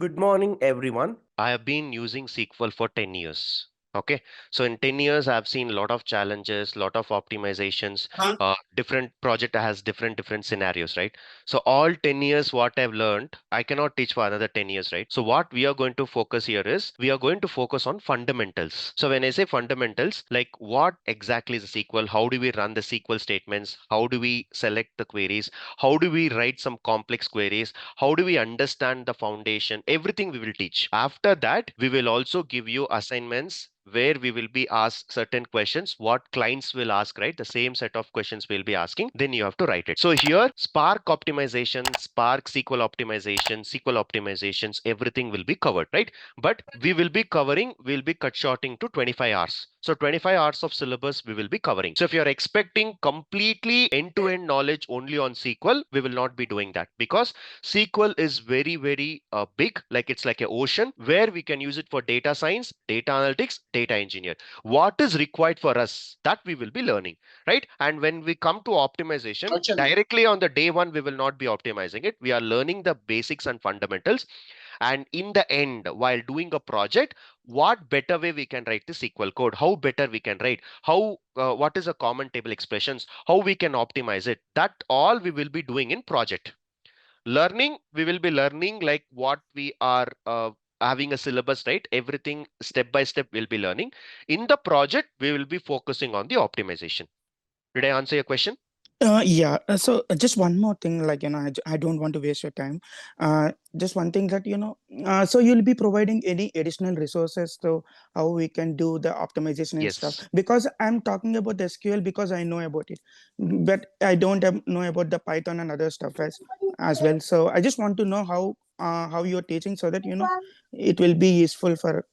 Good morning, everyone. I have been using SQL for 10 years. Okay, so in 10 years, I've seen a lot of challenges, lot of optimizations. Different project has different scenarios, right? So all 10 years, what I've learned, I cannot teach for another 10 years, right? So what we are going to focus here is we are going to focus on fundamentals. So when I say fundamentals, like what exactly is a SQL? How do we run the SQL statements? How do we select the queries? How do we write some complex queries? How do we understand the foundation? Everything we will teach. After that, we will also give you assignments where we will be asked certain questions, what clients will ask, right? The same set of questions we'll be asking, then you have to write it. So here, Spark optimization, Spark SQL optimization, SQL optimizations, everything will be covered, right? But we'll be cut shorting to 25 hours. So 25 hours of syllabus we will be covering. So if you're expecting completely end-to-end knowledge only on SQL, we will not be doing that because SQL is very big, like it's like an ocean where we can use it for data science, data analytics, data engineer. What is required for us, that we will be learning, right? And when we come to optimization, directly on the day one, we will not be optimizing it. We are learning the basics and fundamentals. And in the end, while doing a project, what better way we can write the SQL code, how better we can write, how what is a common table expressions, how we can optimize it, that all we will be doing in project. Learning, we will be learning like what we are having a syllabus, right? Everything step by step we'll be learning. In the project, we will be focusing on the optimization. Did I answer your question? Yeah. So just one more thing, like, I don't want to waste your time. Just one thing that, so you'll be providing any additional resources to how we can do the optimization and stuff. Yes. Because I'm talking about the SQL because I know about it, but I don't know about the Python and other stuff as well. So I just want to know how you're teaching so that, it will be useful for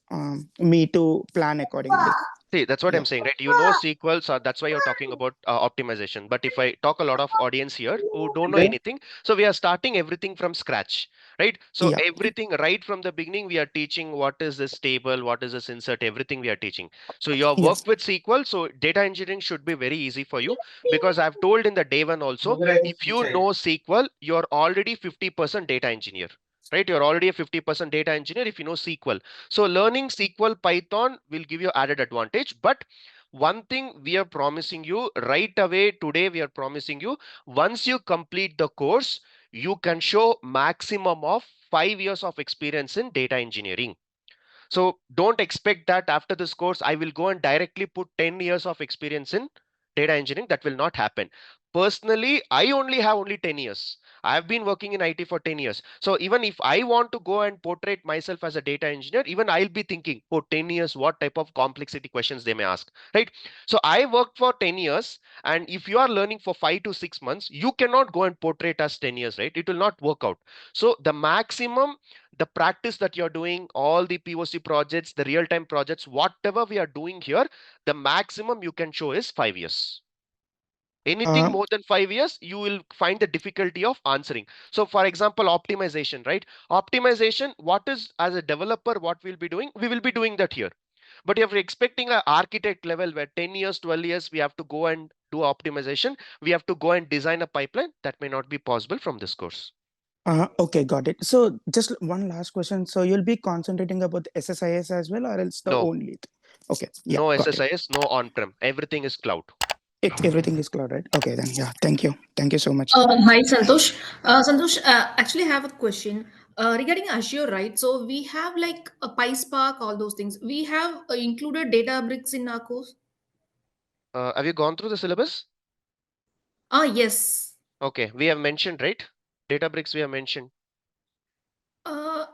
me to plan accordingly. See, that's what Yeah. I'm saying, right? You know SQL, so that's why you're talking about optimization. But if I talk a lot of audience here who don't know anything, so we are starting everything from scratch, right? So Yeah. everything right from the beginning, we are teaching what is this table, what is this insert, everything we are teaching. So your work Yes. with SQL, so data engineering should be very easy for you because I've told in the day one also, if you know SQL, you're already 50% data engineer. Right, you're already a 50% data engineer if you know SQL. So learning SQL Python will give you added advantage. But one thing we are promising you right away today, we are promising you once you complete the course, you can show maximum of 5 years of experience in data engineering. So don't expect that after this course, I will go and directly put 10 years of experience in data engineering. That will not happen. Personally, I only have only 10 years. I've been working in IT for 10 years. So even if I want to go and portray myself as a data engineer, even I'll be thinking, oh, 10 years, what type of complexity questions they may ask, right? So I worked for 10 years. And if you are learning for 5 to 6 months, you cannot go and portray it as 10 years, right? It will not work out. So the maximum, the practice that you're doing, all the POC projects, the real-time projects, whatever we are doing here, the maximum you can show is 5 years. Anything Uh, more than 5 years, you will find the difficulty of answering. So for example, optimization, right? Optimization, what is as a developer, what we'll be doing, we will be doing that here. But if you're expecting an architect level where 10 years, 12 years, we have to go and do optimization, we have to go and design a pipeline, that may not be possible from this course. okay, got it. So just one last question. So you'll be concentrating about the SSIS as well, or else the No, only? Okay, yeah, no got it. SSIS, no on-prem, everything is cloud. Everything is cloud, right? Okay, then yeah. Thank you so much. Hi, Santosh. Santosh, actually, I have a question regarding Azure, right? So we have like a PySpark, all those things. We have included Databricks in our course. Have you gone through the syllabus? Ah, yes. Okay, we have mentioned, right? Databricks we have mentioned. Uh,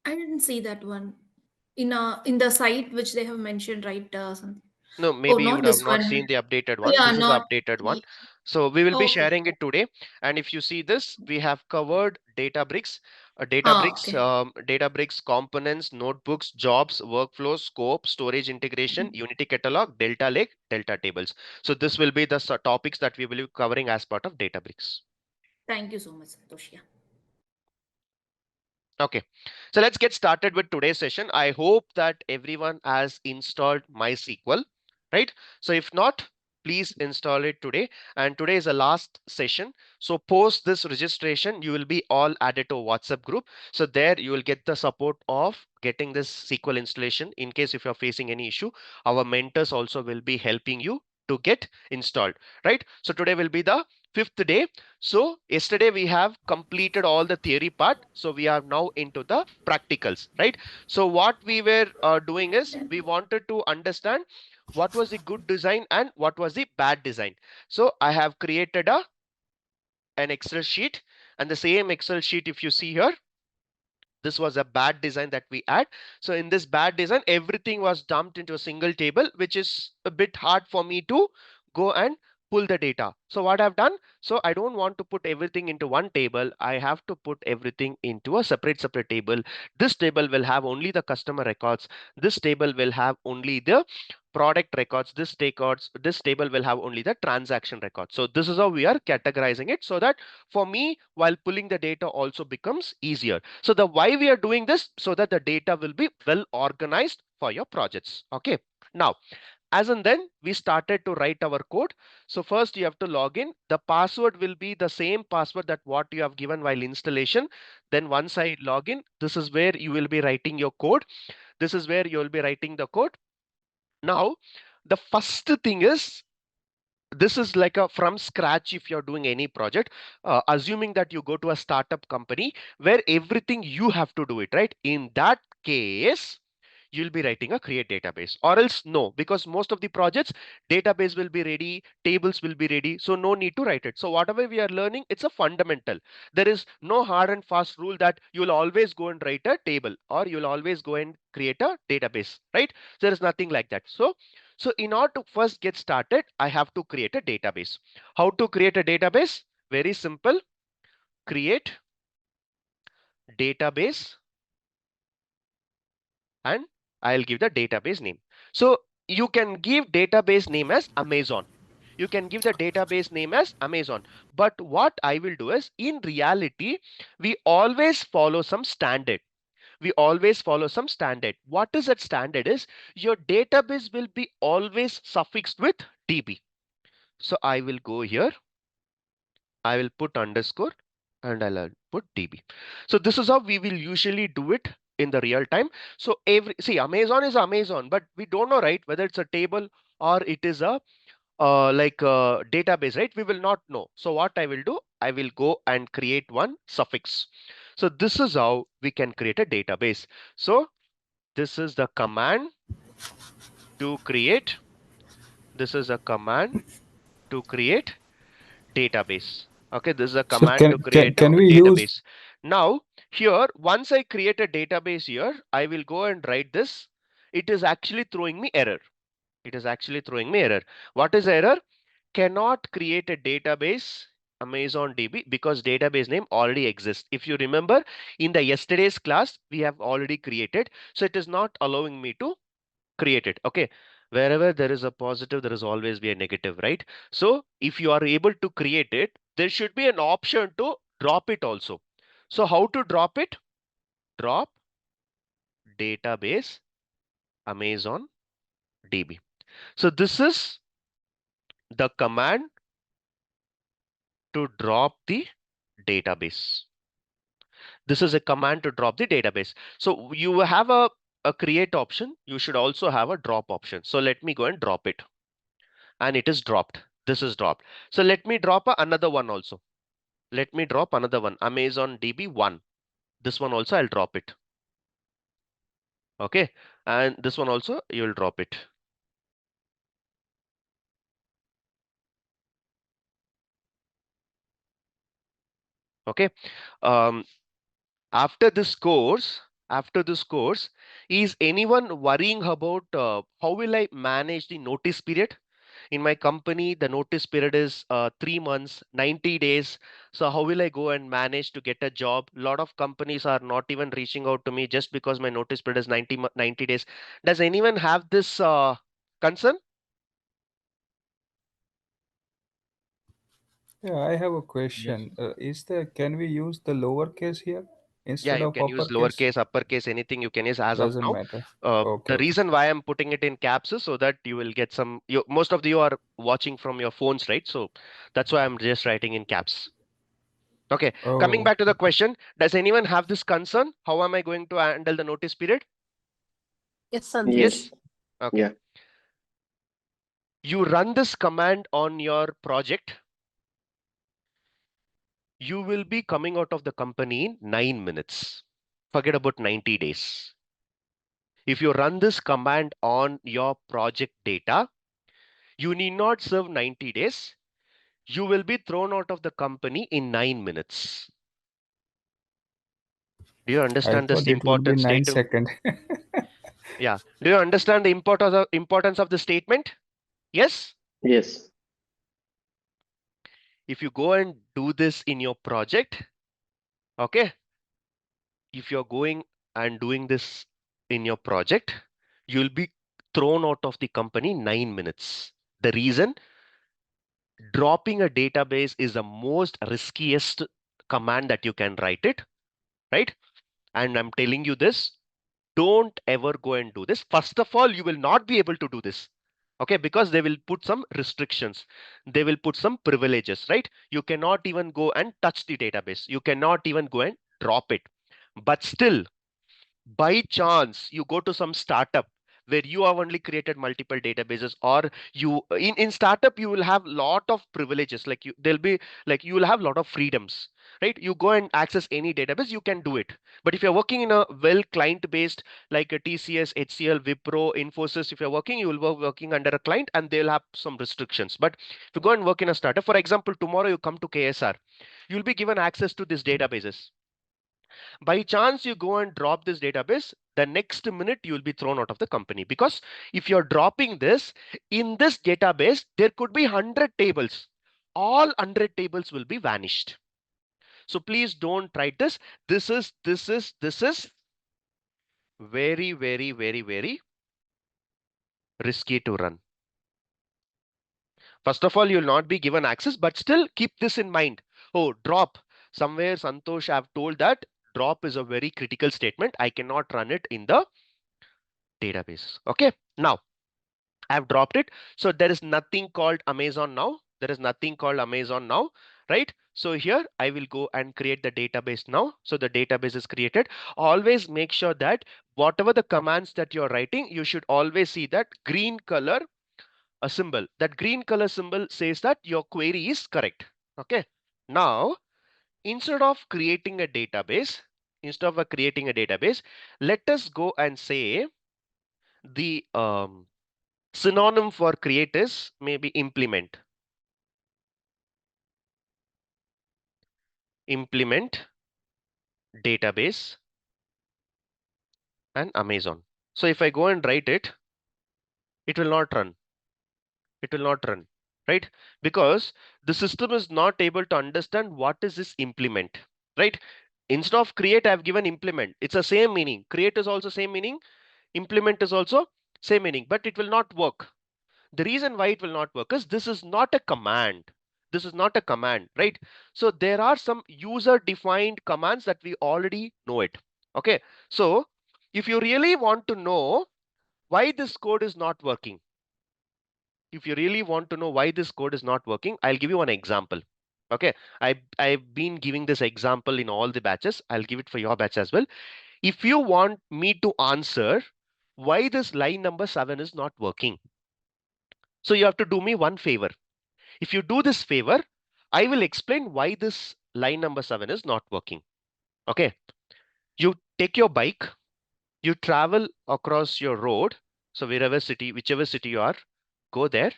I didn't see that one in the site which they have mentioned, right? Something. No, Oh, maybe you not would have this not one. seen the updated one. Yeah, This is the not. updated one. So we will be Okay. sharing it today. And if you see this, we have covered Databricks, Okay. Databricks components, notebooks, jobs, workflows, scope, storage integration, Unity catalog, Delta Lake, Delta tables. So this will be the topics that we will be covering as part of Databricks. Thank you so much, Santosh. Yeah. Okay, so let's get started with today's session. I hope that everyone has installed MySQL, right? So if not, please install it today. And today is the last session. So post this registration, you will be all added to a WhatsApp group. So there you will get the support of getting this SQL installation. In case if you're facing any issue, our mentors also will be helping you to get installed, right? So today will be the fifth day. So yesterday we have completed all the theory part. So we are now into the practicals, right? So what we were doing is we wanted to understand what was the good design and what was the bad design. So I have created an Excel sheet, and the same Excel sheet, if you see here, this was a bad design that we had. So in this bad design, everything was dumped into a single table, which is a bit hard for me to go and pull the data. So what I've done, so I don't want to put everything into one table. I have to put everything into a separate table. This table will have only the customer records. This table will have only the product records. This table will have only the transaction records. So this is how we are categorizing it, so that for me, while pulling the data also becomes easier. So the why we are doing this, so that the data will be well organized for your projects. Okay. Now, as and then we started to write our code. So first you have to log in. The password will be the same password that what you have given while installation. Then once I log in, this is where you will be writing your code. This is where you will be writing the code. Now, the first thing is, this is like a from scratch. If you're doing any project, assuming that you go to a startup company where everything you have to do it, right? In that case, you'll be writing a create database, or else no, because most of the projects, database will be ready, tables will be ready, so no need to write it. So whatever we are learning, it's a fundamental. There is no hard and fast rule that you'll always go and write a table, or you'll always go and create a database, right? There is nothing like that. So in order to first get started, I have to create a database. How to create a database? Very simple. Create database, and I'll give the database name. So you can give database name as Amazon. You can give the database name as Amazon. But what I will do is, in reality, we always follow some standard. We always follow some standard. What is that standard is, your database will be always suffixed with DB. So I will go here. I will put underscore and I'll put DB. So this is how we will usually do it in the real time. So see, Amazon is Amazon, but we don't know, right, whether it's a table or it is a like a database, right? We will not know. So what I will do, I will go and create one suffix. So this is how we can create a database. So this is the command to create. This is a command to create database. Okay, this is a So command to create a can we use? database. Now, here, once I create a database here, I will go and write this. It is actually throwing me error. It is actually throwing me error. What is error? Cannot create a database Amazon DB because database name already exists. If you remember, in the yesterday's class, we have already created. So it is not allowing me to create it. Okay. Wherever there is a positive, there is always be a negative, right? So if you are able to create it, there should be an option to drop it also. So how to drop it? Drop database Amazon DB. So this is the command to drop the database. This is a command to drop the database. So you have a create option. You should also have a drop option. So let me go and drop it. And it is dropped. This is dropped. So let me drop another one also. Let me drop another one. Amazon DB1. This one also I'll drop it. Okay. And this one also you will drop it. Okay. Um, after this course, is anyone worrying about how will I manage the notice period? In my company, the notice period is 3 months, 90 days. So how will I go and manage to get a job? A lot of companies are not even reaching out to me just because my notice period is 90 days. Does anyone have this concern? Yeah, I have a Yes. question. Is the can we use the lowercase here? Yeah, instead you of can use uppercase? lowercase, uppercase, anything you can use as of Doesn't now. matter. Okay, The okay. reason why I'm putting it in caps is so that you will get some, most of you are watching from your phones, right? So that's why I'm just writing in caps. Okay, coming Oh, back to the question, does anyone have this concern? How am I going to handle the notice period? Yes, Santosh. Yes? Yes. Okay. Yeah. You run this command on your project. You will be coming out of the company in 9 minutes. Forget about 90 days. If you run this command on your project data, you need not serve 90 days. You will be thrown out of the company in 9 minutes. Do you I understand this thought it would be important 9 statement? seconds. Yeah. Do you understand the importance of the statement? Yes? Yes. If you go and do this in your project, okay? If you're going and doing this in your project, you'll be thrown out of the company in 9 minutes. The reason, dropping a database is the most riskiest command that you can write it, right? And I'm telling you this, don't ever go and do this. First of all, you will not be able to do this. Okay, because they will put some restrictions. They will put some privileges, right? You cannot even go and touch the database. You cannot even go and drop it. But still, by chance you go to some startup where you have only created multiple databases, or you in startup you will have lot of privileges, like there'll be like you will have lot of freedoms, right? You go and access any database, you can do it. But if you're working in a well client based, like a TCS, HCL, Wipro, Infosys, if you're working, you will working under a client and they'll have some restrictions. But if you go and work in a startup, for example, tomorrow you come to KSR, you'll be given access to these databases. By chance you go and drop this database, the next minute you will be thrown out of the company, because if you're dropping this in this database, there could be 100 tables. All 100 tables will be vanished. So please don't try this. This is very, very, very, very risky to run. First of all, you'll not be given access, but still keep this in mind. Oh, drop. Somewhere Santosh have told that drop is a very critical statement. I cannot run it in the database. Okay. Now I've dropped it. So there is nothing called Amazon now. There is nothing called Amazon now, right? So here I will go and create the database now. So the database is created. Always make sure that whatever the commands that you're writing, you should always see that green color, a symbol. That green color symbol says that your query is correct. Okay. Now, instead of creating a database, let us go and say the synonym for create is maybe implement database and Amazon. So if I go and write it, it will not run. It will not run, right? Because the system is not able to understand what is this implement, right? Instead of create, I've given implement. It's the same meaning. Create is also same meaning. Implement is also same meaning, but it will not work. The reason why it will not work is this is not a command. This is not a command, right? So there are some user defined commands that we already know it. Okay. So if you really want to know why this code is not working, if you really want to know why this code is not working, I'll give you one example. Okay. I've been giving this example in all the batches. I'll give it for your batch as well. If you want me to answer why this line number 7 is not working, so you have to do me one favor. If you do this favor, I will explain why this line number 7 is not working. Okay. You take your bike, you travel across your road. So wherever city, whichever city you are, go there.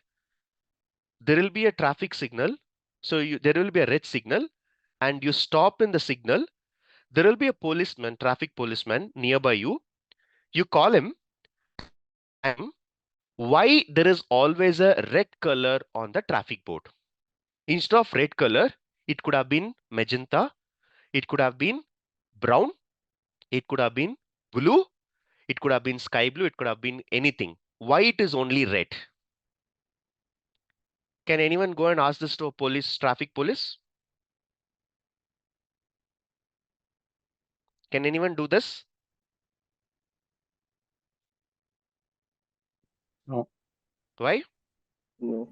There will be a traffic signal. So there will be a red signal and you stop in the signal. There will be a policeman, traffic policeman nearby you. You call him and ask him why there is always a red color on the traffic board. Instead of red color, it could have been magenta, it could have been brown, it could have been blue, it could have been sky blue, it could have been anything. Why it is only red? Can anyone go and ask this to a police, traffic police? Can anyone do this? No. Why? No.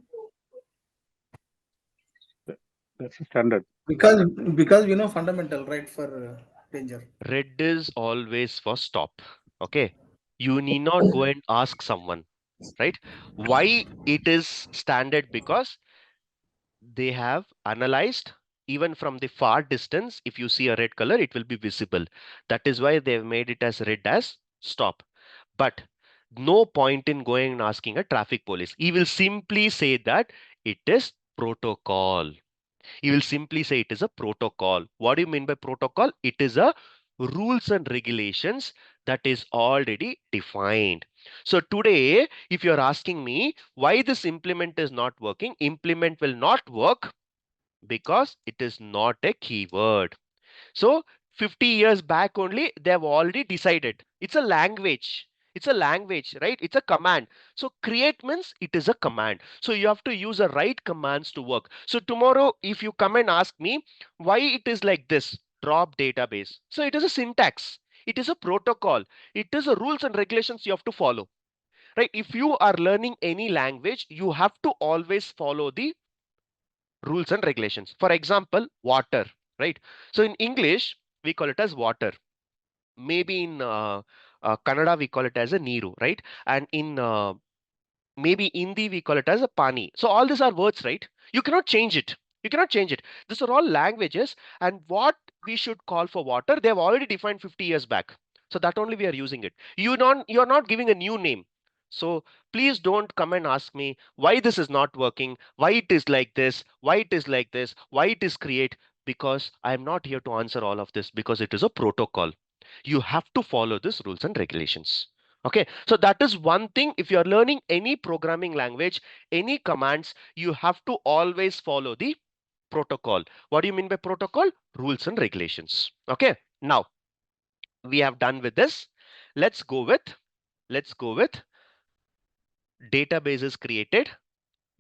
That's a standard. Because we know fundamental, right, for danger. Red is always for stop. Okay. You need not go and ask someone, right? Why it is standard? Because they have analyzed even from the far distance. If you see a red color, it will be visible. That is why they've made it as red as stop. But no point in going and asking a traffic police. He will simply say that it is protocol. He will simply say it is a protocol. What do you mean by protocol? It is a rules and regulations that is already defined. So today, if you're asking me why this implement is not working, implement will not work because it is not a keyword. So 50 years back only, they have already decided. It's a language. It's a language, right? It's a command. So create means it is a command. So you have to use the right commands to work. So tomorrow, if you come and ask me why it is like this, drop database. So it is a syntax. It is a protocol. It is a rules and regulations you have to follow, right? If you are learning any language, you have to always follow the rules and regulations. For example, water, right? So in English, we call it as water. Maybe in Kannada, we call it as a Neeru, right? And in maybe Hindi, we call it as a Pani. So all these are words, right? You cannot change it. You cannot change it. These are all languages. And what we should call for water, they have already defined 50 years back. So that only we are using it. You're not giving a new name. So please don't come and ask me why this is not working, why it is like this, why it is like this, why it is create, because I'm not here to answer all of this because it is a protocol. You have to follow these rules and regulations. Okay, so that is one thing. If you're learning any programming language, any commands, you have to always follow the protocol. What do you mean by protocol? Rules and regulations. Okay, now we have done with this. Let's go with database is created,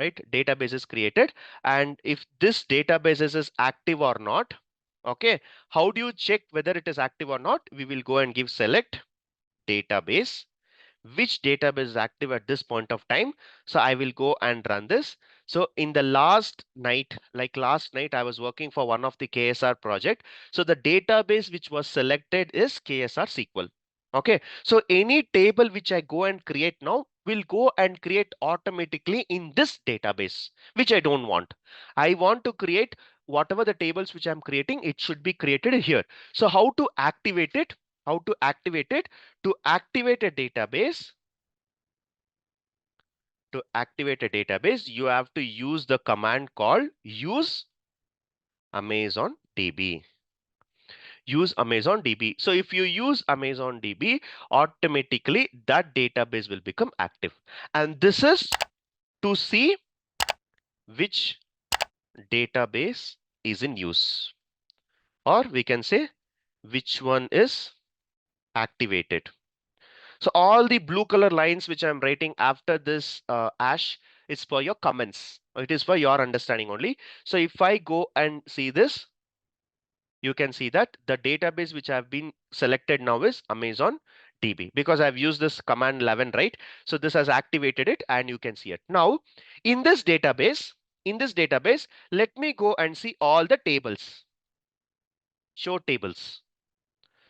right? Database is created, and if this database is active or not, okay, how do you check whether it is active or not? We will go and give select database, which database is active at this point of time. So I will go and run this. So in the last night, like last night, I was working for one of the KSR project. So the database which was selected is KSR SQL. Okay, so any table which I go and create now will go and create automatically in this database, which I don't want. I want to create whatever the tables which I'm creating, it should be created here. So how to activate it? How to activate it? To activate a database, you have to use the command called use Amazon DB. Use Amazon DB. So if you use Amazon DB, automatically that database will become active. And this is to see which database is in use, or we can say which one is activated. So all the blue color lines which I'm writing after this ash is for your comments. It is for your understanding only. So if I go and see this, you can see that the database which have been selected now is Amazon DB, because I've used this command 11, right? So this has activated it and you can see it. Now in this database, let me go and see all the tables. Show tables.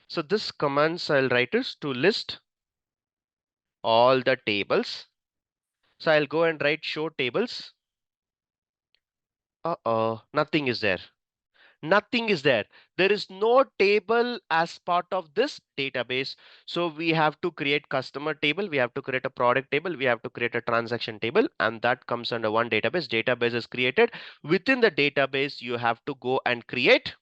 So this commands I'll write is to list all the tables. So I'll go and write show tables. Nothing is there. Nothing is there. There is no table as part of this database. So we have to create customer table. We have to create a product table. We have to create a transaction table, and that comes under one database. Database is created. Within the database, you have to go and create.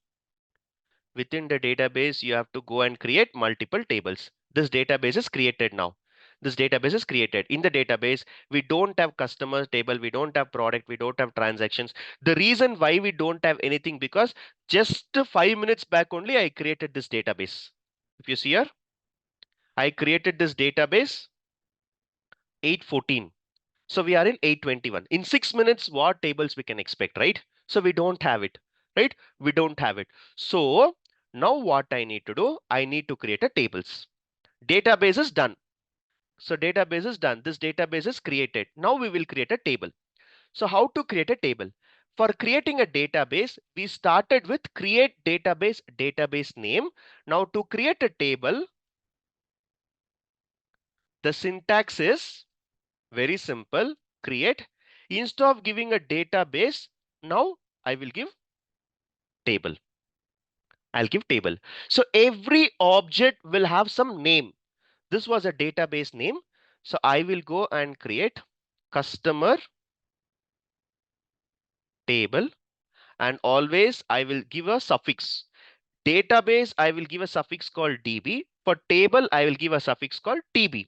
Within the database, you have to go and create multiple tables. This database is created now. This database is created. In the database, we don't have customer table, we don't have product, we don't have transactions. The reason why we don't have anything, because just 5 minutes back only I created this database. If you see here, I created this database 8:14. So we are in 8:21. In 6 minutes, what tables we can expect, right? So we don't have it, right? We don't have it. So Now what I need to do, I need to create a tables. Database is done. So database is done. This database is created. Now we will create a table. So how to create a table? For creating a database, we started with create database name. Now to create a table, the syntax is very simple. Create. Instead of giving a database, now I will give table. I'll give table. So every object will have some name. This was a database name. So I will go and create customer table, and always I will give a suffix. Database, I will give a suffix called DB. For table, I will give a suffix called TB.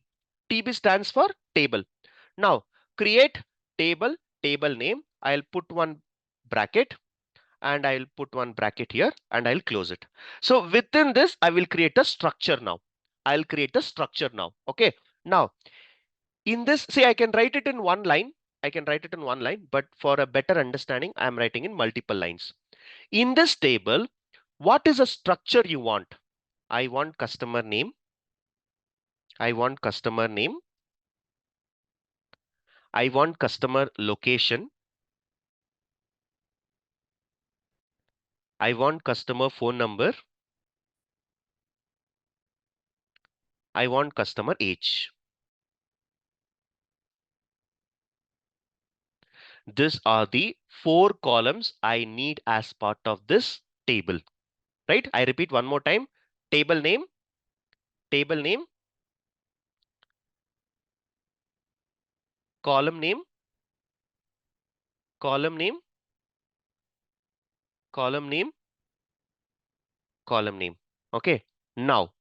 TB stands for table. Now create table, table name. I'll put one bracket and I'll put one bracket here and I'll close it. So within this, I will create a structure now. I'll create a structure now. Okay. Now in this, see, I can write it in one line. I can write it in one line, but for a better understanding, I'm writing in multiple lines. In this table, what is a structure you want? I want customer name. I want customer name. I want customer location. I want customer phone number. I want customer age. These are the 4 columns I need as part of this table, right? I repeat one more time. Table name, column name, column name, column name, column name. Okay. Now,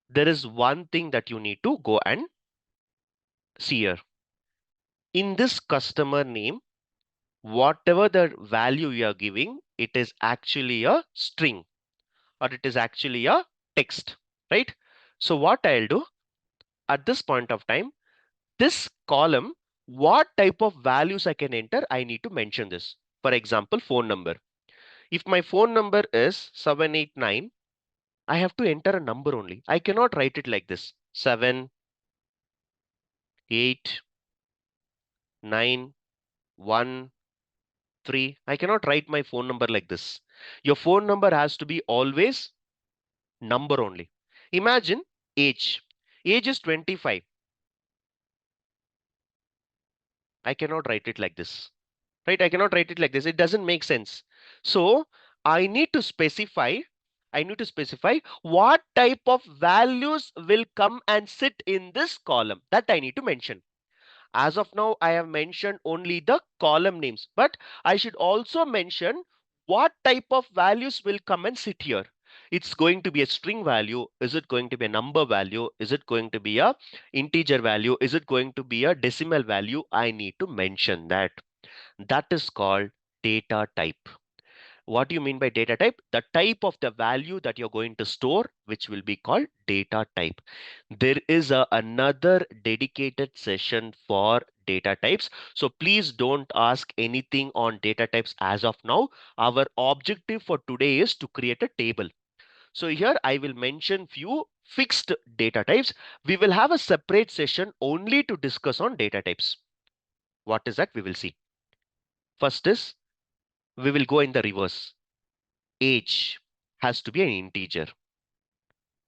there is one thing that you need to go and see here. In this customer name, whatever the value you are giving, it is actually a string or it is actually a text, right? So what I'll do at this point of time, this column, what type of values I can enter, I need to mention this. For example, phone number. If my phone number is 789, I have to enter a number only. I cannot write it like this. 7, 8, 9, 1, 3. I cannot write my phone number like this. Your phone number has to be always number only. Imagine age. Age is 25. I cannot write it like this. Right? I cannot write it like this. It doesn't make sense. So I need to specify what type of values will come and sit in this column. That I need to mention. As of now, I have mentioned only the column names, but I should also mention what type of values will come and sit here. It's going to be a string value. Is it going to be a number value? Is it going to be a integer value? Is it going to be a decimal value? I need to mention that. That is called data type. What do you mean by data type? The type of the value that you're going to store, which will be called data type. There is another dedicated session for data types. So please don't ask anything on data types as of now. Our objective for today is to create a table. So here I will mention few fixed data types. We will have a separate session only to discuss on data types. What is that? We will see. First is, we will go in the reverse. Age has to be an integer,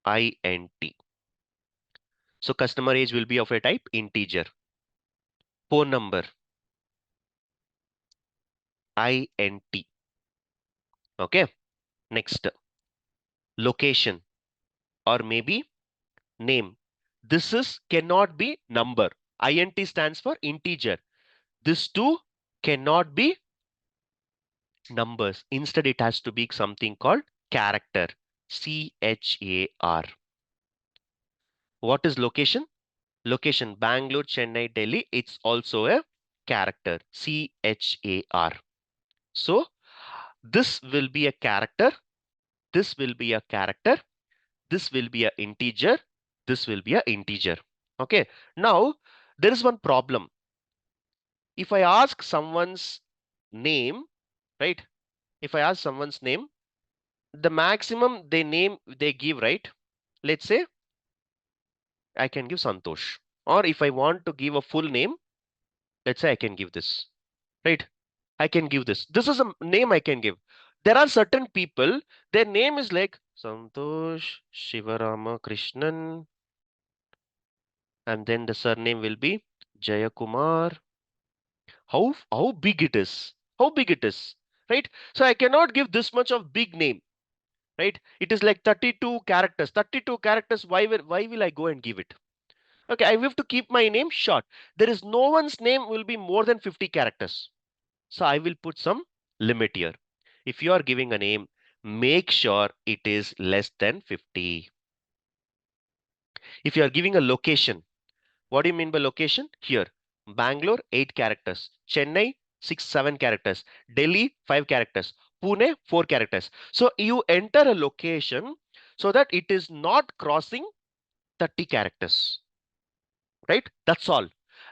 int. So customer age will be of a type integer. Phone number, int. Okay. Next, location or maybe name. This is cannot be number. Int stands for integer. This too cannot be numbers. Instead, it has to be something called character. CHAR. What is location? Location Bangalore, Chennai, Delhi. It's also a character. CHAR. So this will be a character. This will be a character. This will be an integer. This will be an integer. Okay. Now there is one problem. If I ask someone's name, right? If I ask someone's name, the maximum they give, right? Let's say I can give Santosh. Or if I want to give a full name, let's say I can give this, right? I can give this. This is a name I can give. There are certain people, their name is like Santosh Shivarama Krishnan, and then the surname will be Jayakumar. How big it is? How big it is, right? So I cannot give this much of big name, right? It is like 32 characters. 32 characters. Why will I go and give it? Okay, I have to keep my name short. There is no one's name will be more than 50 characters. So I will put some limit here. If you are giving a name, make sure it is less than 50. If you are giving a location, what do you mean by location? Here, Bangalore, 8 characters. Chennai, 6, 7 characters. Delhi, 5 characters. Pune, 4 characters. So you enter a location so that it is not crossing 30 characters, right? That's all.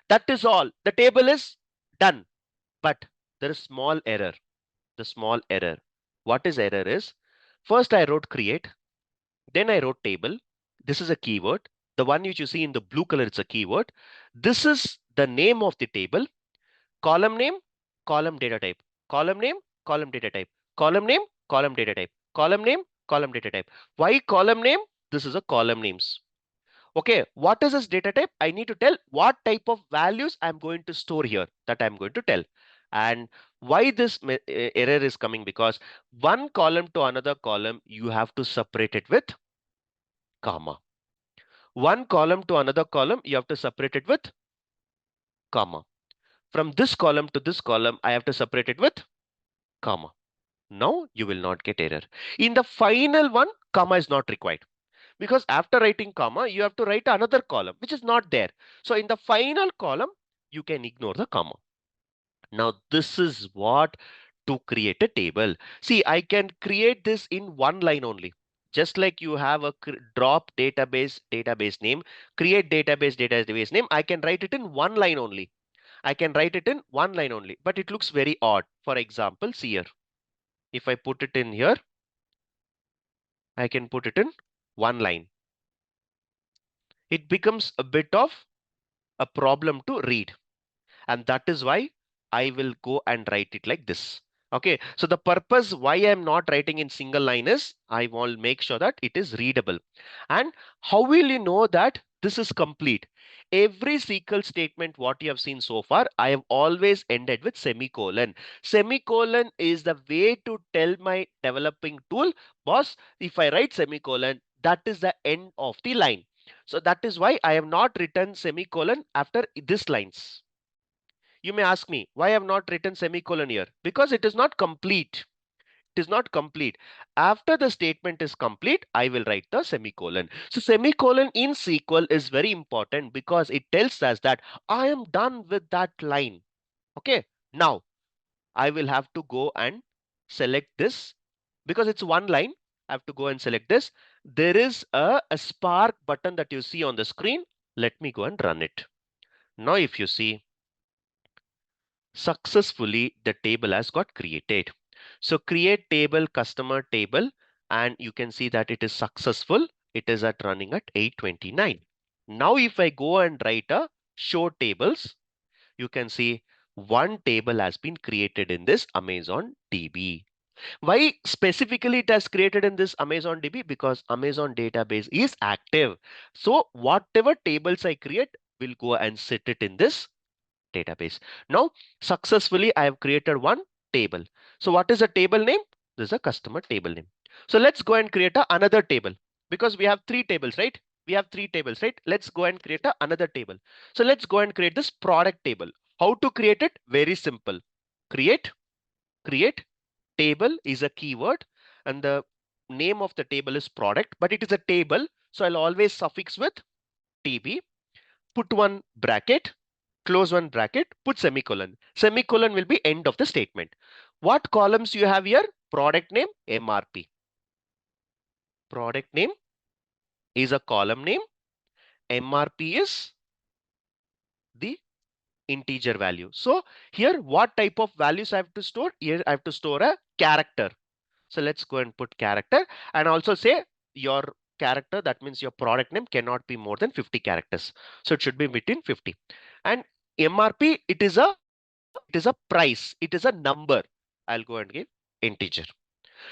That is all. The table is done. But there is small error. The small error. What is error is, first I wrote create, then I wrote table. This is a keyword. The one which you see in the blue color, it's a keyword. This is the name of the table. Column name, column data type. Column name, column data type. Column name, column data type. Column name, column data type. Why column name? This is a column names. Okay, what is this data type? I need to tell what type of values I'm going to store here, that I'm going to tell. And why this error is coming? Because one column to another column, you have to separate it with comma. One column to another column, you have to separate it with comma. From this column to this column, I have to separate it with comma. Now you will not get error. In the final one, comma is not required. Because after writing comma, you have to write another column, which is not there. So in the final column, you can ignore the comma. Now this is what to create a table. See, I can create this in one line only. Just like you have a drop database name, create database name, I can write it in one line only. I can write it in one line only, but it looks very odd. For example, see here. If I put it in here, I can put it in one line. It becomes a bit of a problem to read. And that is why I will go and write it like this. Okay, so the purpose why I'm not writing in single line is I will make sure that it is readable. And how will you know that this is complete? Every SQL statement what you have seen so far, I have always ended with semicolon. Semicolon is the way to tell my developing tool, boss, if I write semicolon, that is the end of the line. So that is why I have not written semicolon after this lines. You may ask me why I have not written semicolon here, because it is not complete. It is not complete. After the statement is complete, I will write the semicolon. So semicolon in SQL is very important because it tells us that I am done with that line. Okay. Now I will have to go and select this because it's one line. I have to go and select this. There is a Spark button that you see on the screen. Let me go and run it. Now if you see, successfully the table has got created. So create table, customer table, and you can see that it is successful. It is at running at 829. Now if I go and write a show tables, you can see one table has been created in this Amazon DB. Why specifically it has created in this Amazon DB? Because Amazon database is active. So whatever tables I create will go and sit it in this database. Now successfully I have created one table. So what is a table name? This is a customer table name. So let's go and create another table because we have three tables, right? We have three tables, right? Let's go and create another table. So let's go and create this product table. How to create it? Very simple. Create table is a keyword and the name of the table is product, but it is a table. So I'll always suffix with TB, put one bracket, close one bracket, put semicolon. Semicolon will be end of the statement. What columns you have here? Product name, MRP. Product name is a column name. MRP is the integer value. So here, what type of values I have to store? Here I have to store a character. So let's go and put character and also say your character, that means your product name cannot be more than 50 characters. So it should be between 50. And MRP, it is a price, it is a number. I'll go and give integer.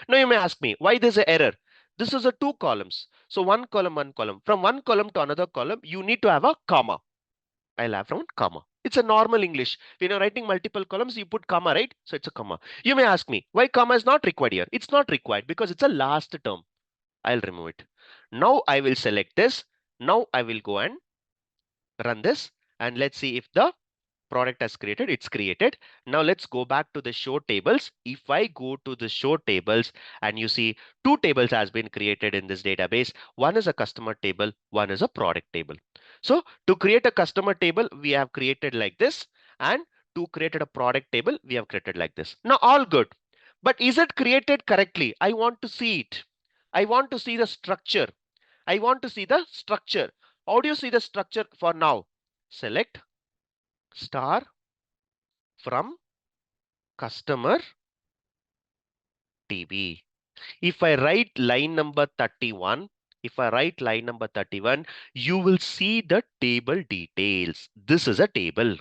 Now you may ask me why there's an error. This is a two columns. So one column, one column. From one column to another column, you need to have a comma. I'll have from comma. It's a normal English. When you're writing multiple columns, you put comma, right? So it's a comma. You may ask me why comma is not required here. It's not required because it's a last term. I'll remove it. Now I will select this. Now I will go and run this and let's see if the product has created. It's created. Now let's go back to the show tables. If I go to the show tables and you see two tables has been created in this database. One is a customer table, one is a product table. So to create a customer table, we have created like this, and to create a product table, we have created like this. Now all good, but is it created correctly? I want to see it. I want to see the structure. I want to see the structure. How do you see the structure for now? Select star from customer TB. If I write line number 31, you will see the table details. This is a table.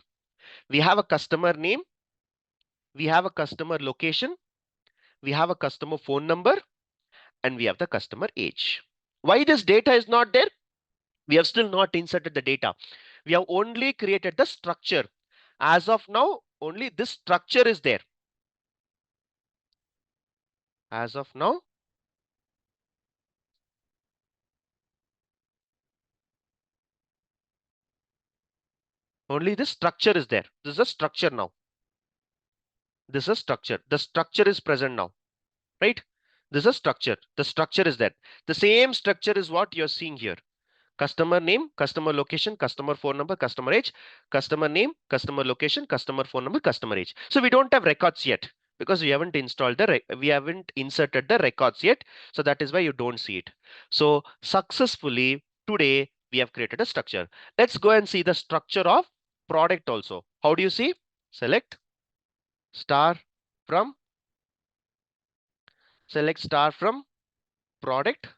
We have a customer name, we have a customer location, we have a customer phone number, and we have the customer age. Why this data is not there? We have still not inserted the data. We have only created the structure. As of now, only this structure is there. As of now, only this structure is there. This is a structure now. This is structure. The structure is present now, right? This is structure. The structure is there. The same structure is what you're seeing here. Customer name, customer location, customer phone number, customer age, customer name, customer location, customer phone number, customer age. So we don't have records yet because we haven't installed we haven't inserted the records yet. So that is why you don't see it. So successfully today we have created a structure. Let's go and see the structure of product also. How do you see? Select star from product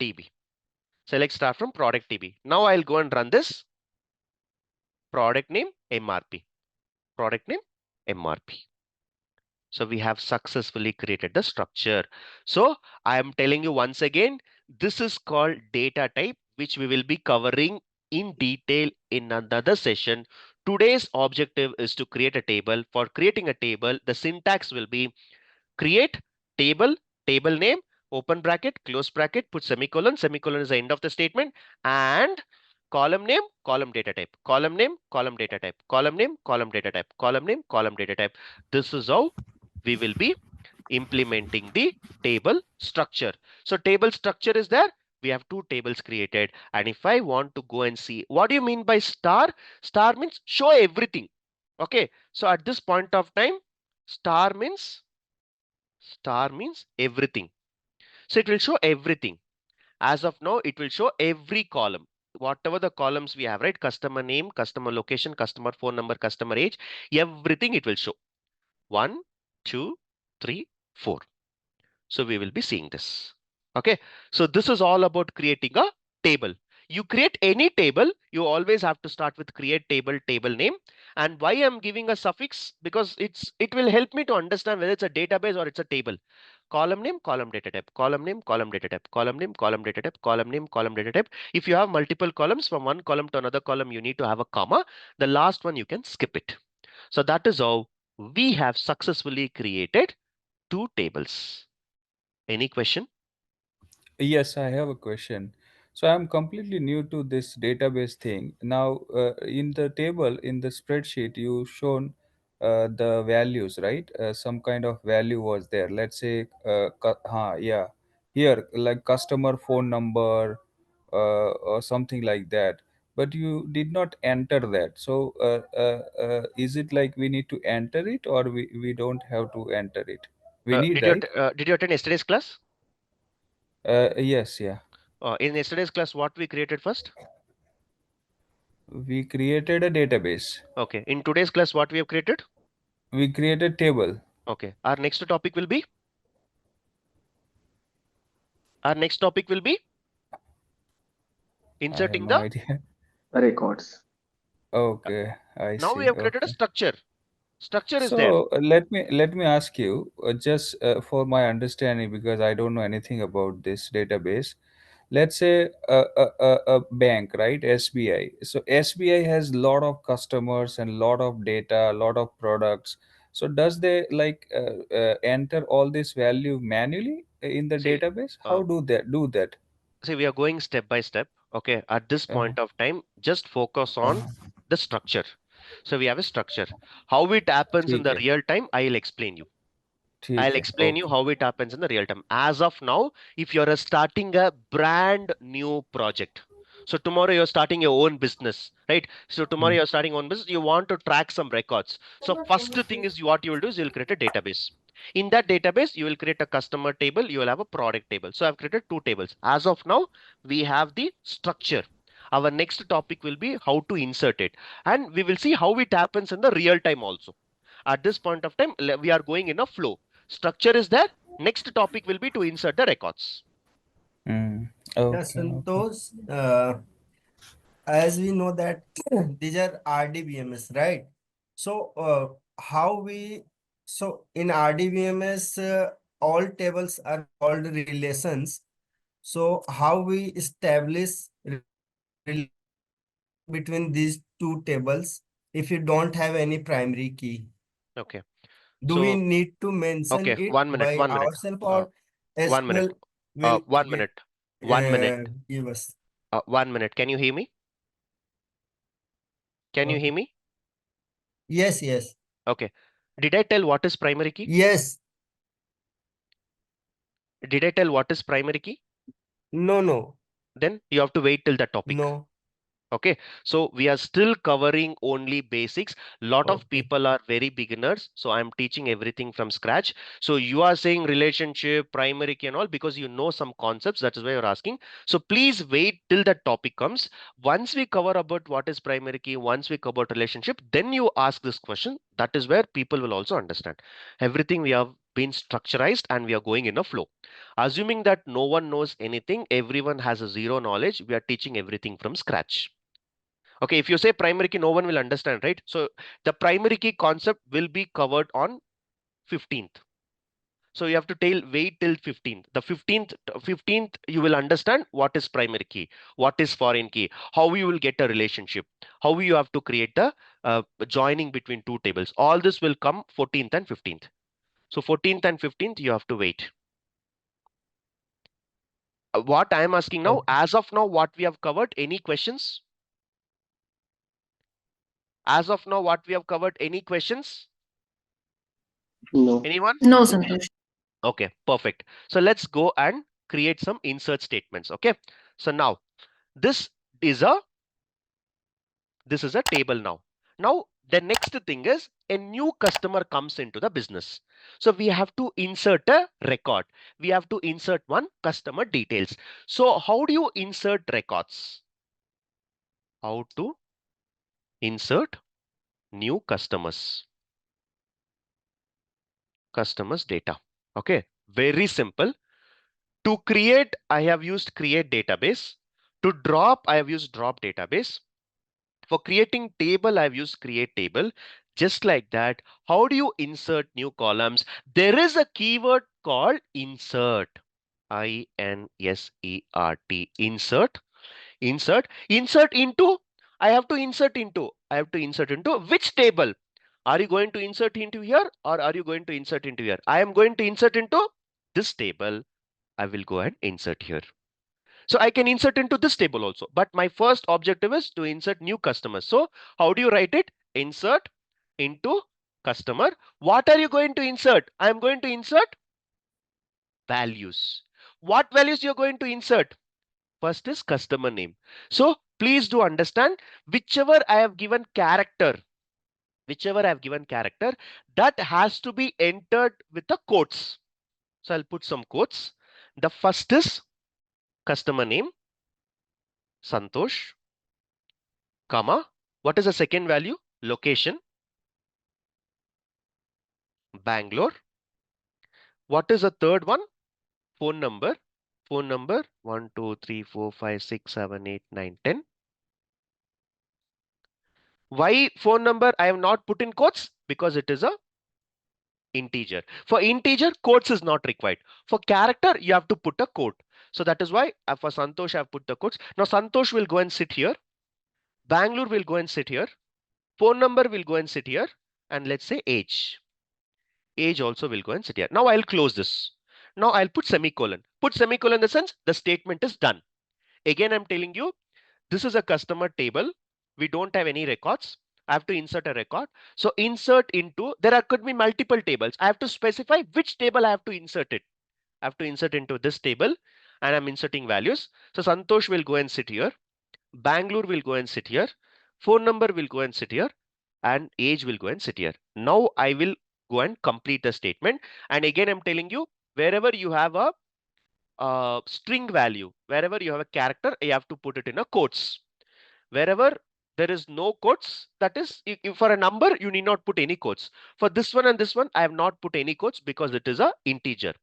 TB. Select star from product TB. Now I'll go and run this. Product name MRP. Product name MRP. So we have successfully created the structure. So I am telling you once again, this is called data type, which we will be covering in detail in another session. Today's objective is to create a table. For creating a table, the syntax will be create table, table name, open bracket, close bracket, put semicolon. Semicolon is the end of the statement, and column name, column data type, column name, column data type, column name, column data type, column name, column data type. This is how we will be implementing the table structure. So table structure is there. We have two tables created. And if I want to go and see, what do you mean by star? Star means show everything. Okay. So at this point of time, star means everything. So it will show everything. As of now, it will show every column. Whatever the columns we have, right? Customer name, customer location, customer phone number, customer age, everything it will show. 1, 2, 3, 4. So we will be seeing this. Okay. So this is all about creating a table. You create any table, you always have to start with create table, table name. And why I'm giving a suffix? Because it will help me to understand whether it's a database or it's a table. Column name, column data type, column name, column data type, column name, column data type, column name, column data type. If you have multiple columns, from one column to another column, you need to have a comma. The last one, you can skip it. So that is how we have successfully created two tables. Any question? Yes, I have a question. So I'm completely new to this database thing. Now, in the table, in the spreadsheet, you shown the values, right? Some kind of value was there. Let's say, yeah, here like customer phone number or something like that. But you did not enter that. So, is it like we need to enter it, or we don't have to enter it? We need, right? Did you attend yesterday's class? Yes, yeah. In yesterday's class, what we created first? We created a database. Okay. In today's class, what we have created? We created table. Okay. Our next topic will be? Our next topic will be I have inserting no the. idea. Records. Okay, I Now we see. have created a Okay. structure. Structure is there. So let me ask you just for my understanding, because I don't know anything about this database. Let's say a bank, right? SBI. So SBI has lot of customers and lot of data, a lot of products. So does they like enter all this value manually in the See, database? uh, How do that do that? we are going step by step. Okay, at this Uh, point of time, just focus on uh, the structure. So we have a structure. How it happens in ठीक the है, real time, I'll explain you. ठीक I'll है, explain you okay. how it happens in the real time. As of now, if you're starting a brand new project, so tomorrow you're starting your own business, right? So tomorrow Hmm. you're starting own business, you want to track some records. So first thing is what you will do is you'll create a database. In that database, you will create a customer table, you will have a product table. So I've created two tables. As of now, we have the structure. Our next topic will be how to insert it. And we will see how it happens in the real time also. At this point of time, we are going in a flow. Structure is there. Next topic will be to insert the records. Hmm. Yeah, Okay, okay. Santosh, as we know that these are RDBMS, right? So, how we, so in RDBMS, all tables are called relations. So, how we establish between these two tables if you don't have any primary key? Okay. Do we So, need to mention okay, it 1 minute, by 1 minute, ourselves, uh, or 1 minute, SQL will 1 minute, 1 minute, give us? 1 minute. Can you hear me? Can you hear Okay. me? Yes, yes. Okay. Did I tell what is primary key? Yes. Did I tell what is primary key? No, no, Then you have to wait till the topic. no. Okay, so we are still covering only basics. Lot of Okay. people are very beginners, so I'm teaching everything from scratch. So you are saying relationship, primary key and all because you know some concepts. That is why you're asking. So please wait till that topic comes. Once we cover about what is primary key, once we cover relationship, then you ask this question. That is where people will also understand. Everything we have been structurized and we are going in a flow. Assuming that no one knows anything, everyone has a zero knowledge, we are teaching everything from scratch. Okay, if you say primary key, no one will understand, right? So the primary key concept will be covered on 15th. So you have to wait till 15th. The 15th, you will understand what is primary key, what is foreign key, how you will get a relationship, how you have to create the joining between two tables. All this will come 14th and 15th. So 14th and 15th, you have to wait. What I am asking now, Okay. as of now, what we have covered, any questions? As of now, what we have covered, any questions? No. Anyone? No, Santosh. Okay, perfect. So let's go and create some insert statements. Okay. So now this is a table now. Now the next thing is a new customer comes into the business. So we have to insert a record. We have to insert one customer details. So how do you insert records? How to insert new customers data. Okay, very simple. To create, I have used create database. To drop, I have used drop database. For creating table, I've used create table. Just like that, how do you insert new columns? There is a keyword called insert. I-N-S-E-R-T. Insert. Insert into. I have to insert into. Which table? Are you going to insert into here or are you going to insert into here? I am going to insert into this table. I will go and insert here. So I can insert into this table also. But my first objective is to insert new customers. So how do you write it? Insert into customer. What are you going to insert? I am going to insert values. What values you're going to insert? First is customer name. So please do understand, whichever I have given character, that has to be entered with the quotes. So I'll put some quotes. The first is customer name, Santosh, comma. What is the second value? Location, Bangalore. What is the third one? Phone number, phone number 1, 2, 3, 4, 5, 6, 7, 8, 9, 10. Why phone number I have not put in quotes? Because it is a integer. For integer, quotes is not required. For character, you have to put a quote. So that is why for Santosh, I've put the quotes. Now Santosh will go and sit here. Bangalore will go and sit here. Phone number will go and sit here. And let's say age. Age also will go and sit here. Now I'll close this. Now I'll put semicolon. Put semicolon in the sense the statement is done. Again, I'm telling you, this is a customer table. We don't have any records. I have to insert a record. So insert into, could be multiple tables. I have to specify which table I have to insert it. I have to insert into this table and I'm inserting values. So Santosh will go and sit here. Bangalore will go and sit here. Phone number will go and sit here. And age will go and sit here. Now I will go and complete the statement. And again, I'm telling you, wherever you have a string value, wherever you have a character, you have to put it in a quotes. Wherever there is no quotes, that is, if for a number, you need not put any quotes. For this one and this one, I have not put any quotes because it is a integer.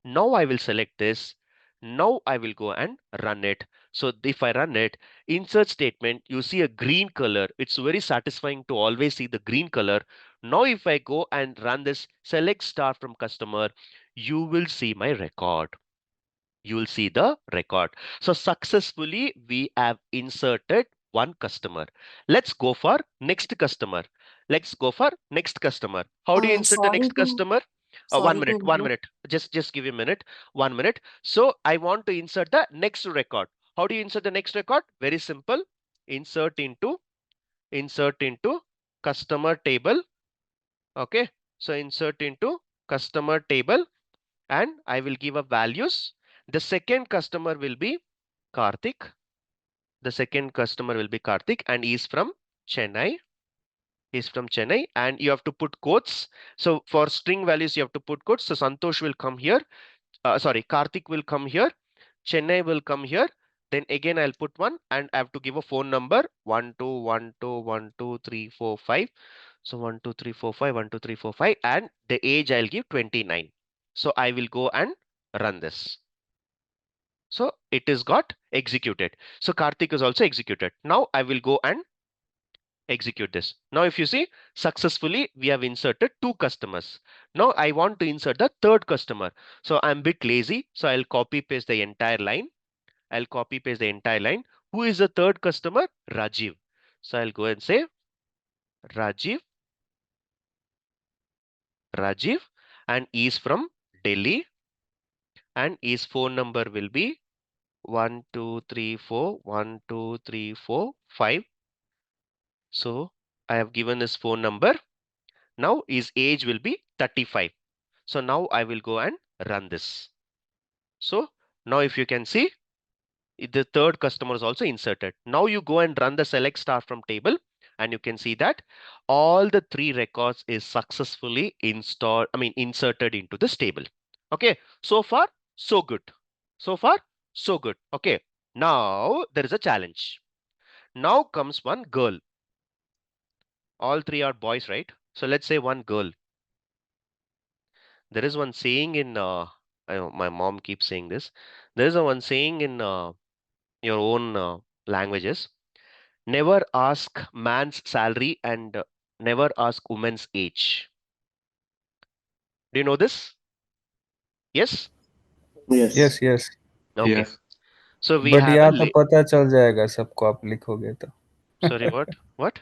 Now I will select this. Now I will go and run it. So if I run it, insert statement, you see a green color. It's very satisfying to always see the green color. Now if I go and run this, select star from customer, you will see my record. You will see the record. So successfully we have inserted one customer. Let's go for next customer. Let's go for next customer. How do you insert the next customer? 1 minute, 1 minute. Just give me a minute, 1 minute. So I want to insert the next record. How do you insert the next record? Very simple. Insert into customer table. Okay. So insert into customer table and I will give a values. The second customer will be Karthik. The second customer will be Karthik and he is from Chennai. Is from Chennai and you have to put quotes. So for string values, you have to put quotes. So Santosh will come here. Karthik will come here. Chennai will come here. Then again, I'll put one and I have to give a phone number 1, 2, 1, 2, 1, 2, 3, 4, 5. So 1, 2, 3, 4, 5, 1, 2, 3, 4, 5. And the age I'll give 29. So I will go and run this. So it is got executed. So Karthik is also executed. Now I will go and execute this. Now if you see, successfully we have inserted 2 customers. Now I want to insert the third customer. So I'm a bit lazy. So I'll copy paste the entire line. I'll copy paste the entire line. Who is the third customer? Rajiv. So I'll go and say Rajiv, and is from Delhi and his phone number will be 1, 2, 3, 4, 1, 2, 3, 4, 5. So I have given his phone number. Now his age will be 35. So now I will go and run this. So now if you can see, the third customer is also inserted. Now you go and run the select star from table and you can see that all the 3 records is successfully inserted into this table. Okay, so far so good. So far so good. Okay, now there is a challenge. Now comes one girl. All 3 are boys, right? So let's say one girl. There is one saying in my mom keeps saying this. There is one saying in your own languages. Never ask man's salary and never ask woman's age. Do you know this? Yes? Yes. Yes, yes. Okay. Yes. So we But have यहाँ तो पता चल जाएगा सबको आप लिखोगे तो. Sorry, what? What?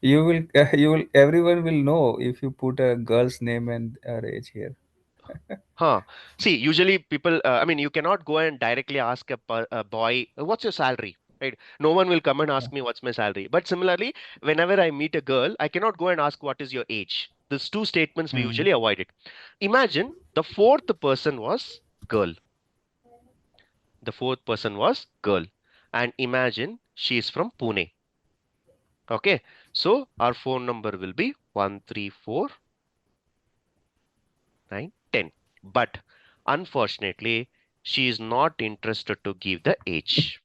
Everyone will know if you put a girl's name and her age here. Huh. See, usually people, you cannot go and directly ask a boy, what's your salary? Right? No one will come and ask me what's my salary. But similarly, whenever I meet a girl, I cannot go and ask what is your age. These 2 statements we usually avoid it. Imagine the 4th person was girl. The 4th person was girl. And imagine she is from Pune. Okay. So our phone number will be 134 9 10. But unfortunately, she is not interested to give the age.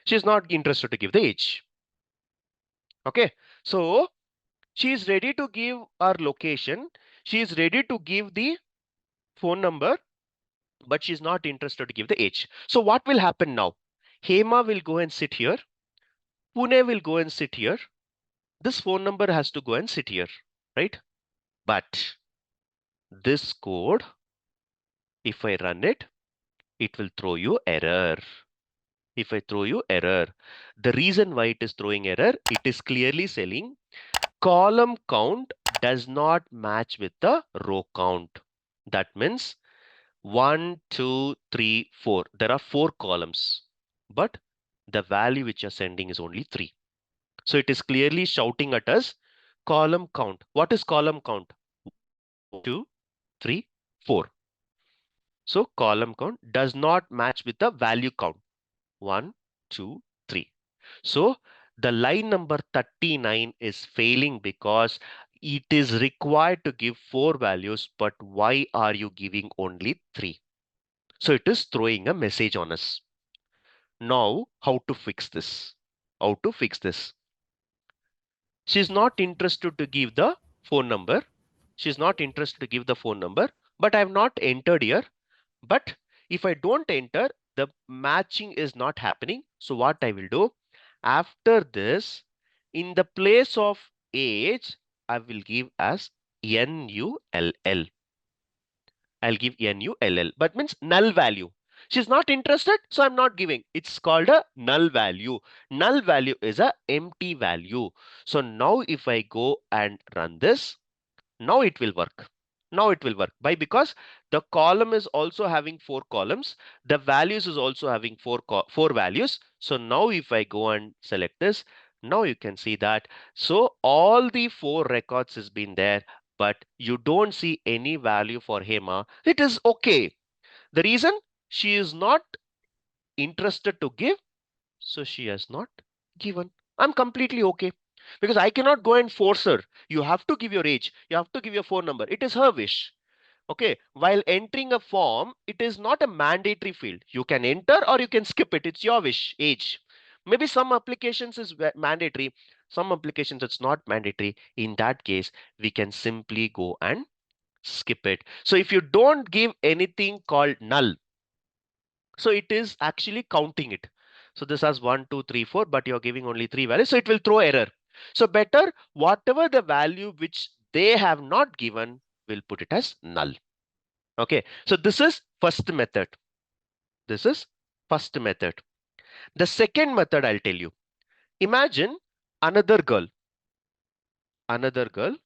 She is not interested to give the age. Okay. So she is ready to give our location. She is ready to give the phone number. but she's not interested to give the age. So what will happen now? Hema will go and sit here. Pune will go and sit here. This phone number has to go and sit here, right? But this code, if I run it, it will throw you error. If I throw you error, the reason why it is throwing error, it is clearly saying column count does not match with the row count. That means 1, 2, 3, 4. There are 4 columns, but the value which you're sending is only 3. So it is clearly shouting at us column count. What is column count? 1, 2, 3, 4. So column count does not match with the value count. 1, 2, 3. So the line number 39 is failing because it is required to give 4 values, but why are you giving only 3? So it is throwing a message on us. Now, how to fix this? How to fix this? She's not interested to give the phone number. She's not interested to give the phone number, but I've not entered here. But if I don't enter, the matching is not happening. So what I will do, after this, in the place of age, I will give as NULL. I'll give NULL, but means null value. She's not interested, so I'm not giving. It's called a null value. Null value is a empty value. So now if I go and run this, now it will work. Now it will work. Why? Because the column is also having 4 columns. The values is also having 4 values. So now if I go and select this, now you can see that. So all the 4 records has been there, but you don't see any value for Hema. It is okay. The reason, she is not interested to give, so she has not given. I'm completely okay because I cannot go and force her. You have to give your age. You have to give your phone number. It is her wish. Okay. While entering a form, it is not a mandatory field. You can enter or you can skip it. It's your wish, age. Maybe some applications is mandatory. Some applications it's not mandatory. In that case, we can simply go and skip it. So if you don't give anything called null, so it is actually counting it. So this has 1, 2, 3, 4, but you're giving only 3 values. So it will throw error. So better whatever the value which they have not given, we'll put it as null. Okay. So this is first method. This is first method. The second method I'll tell you. Imagine another girl. Another girl.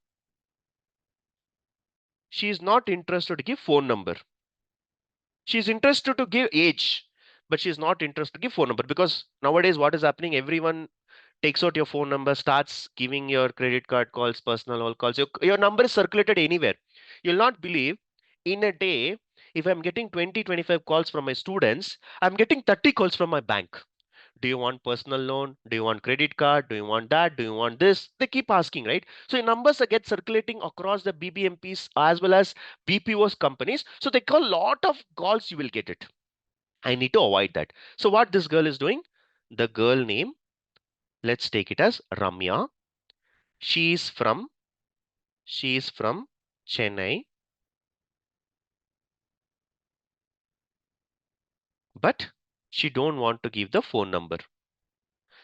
She is not interested to give phone number. She's interested to give age, but she's not interested to give phone number because nowadays what is happening? Everyone takes out your phone number, starts giving your credit card calls, personal all calls. Your number is circulated anywhere. You'll not believe in a day, if I'm getting 20, 25 calls from my students, I'm getting 30 calls from my bank. Do you want personal loan? Do you want credit card? Do you want that? Do you want this? They keep asking, right? So your numbers get circulating across the BBMPs as well as BPOs companies. So they call a lot of calls, you will get it. I need to avoid that. So what this girl is doing, the girl name, let's take it as Ramya. She is from Chennai. But she don't want to give the phone number.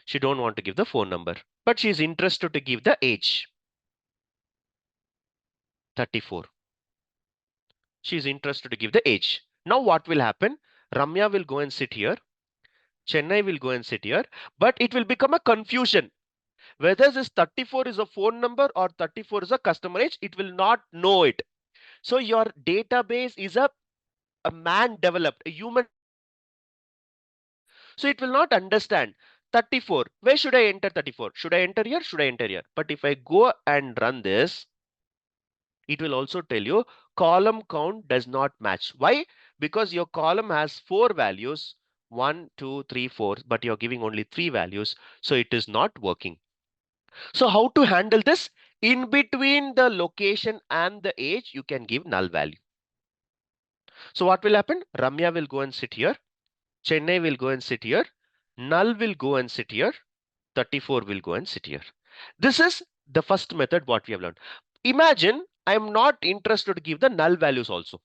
She don't want to give the phone number, but she is interested to give the age. 34. She is interested to give the age. Now what will happen? Ramya will go and sit here. Chennai will go and sit here, but it will become a confusion. Whether this 34 is a phone number or 34 is a customer age, it will not know it. So your database is a man developed, a human. So it will not understand 34. Where should I enter 34? Should I enter here? Should I enter here? But if I go and run this, it will also tell you column count does not match. Why? Because your column has 4 values, 1, 2, 3, 4, but you're giving only 3 values. So it is not working. So how to handle this? In between the location and the age, you can give null value. So what will happen? Ramya will go and sit here. Chennai will go and sit here. Null will go and sit here. 34 will go and sit here. This is the first method what we have learned. Imagine I'm not interested to give the null values also.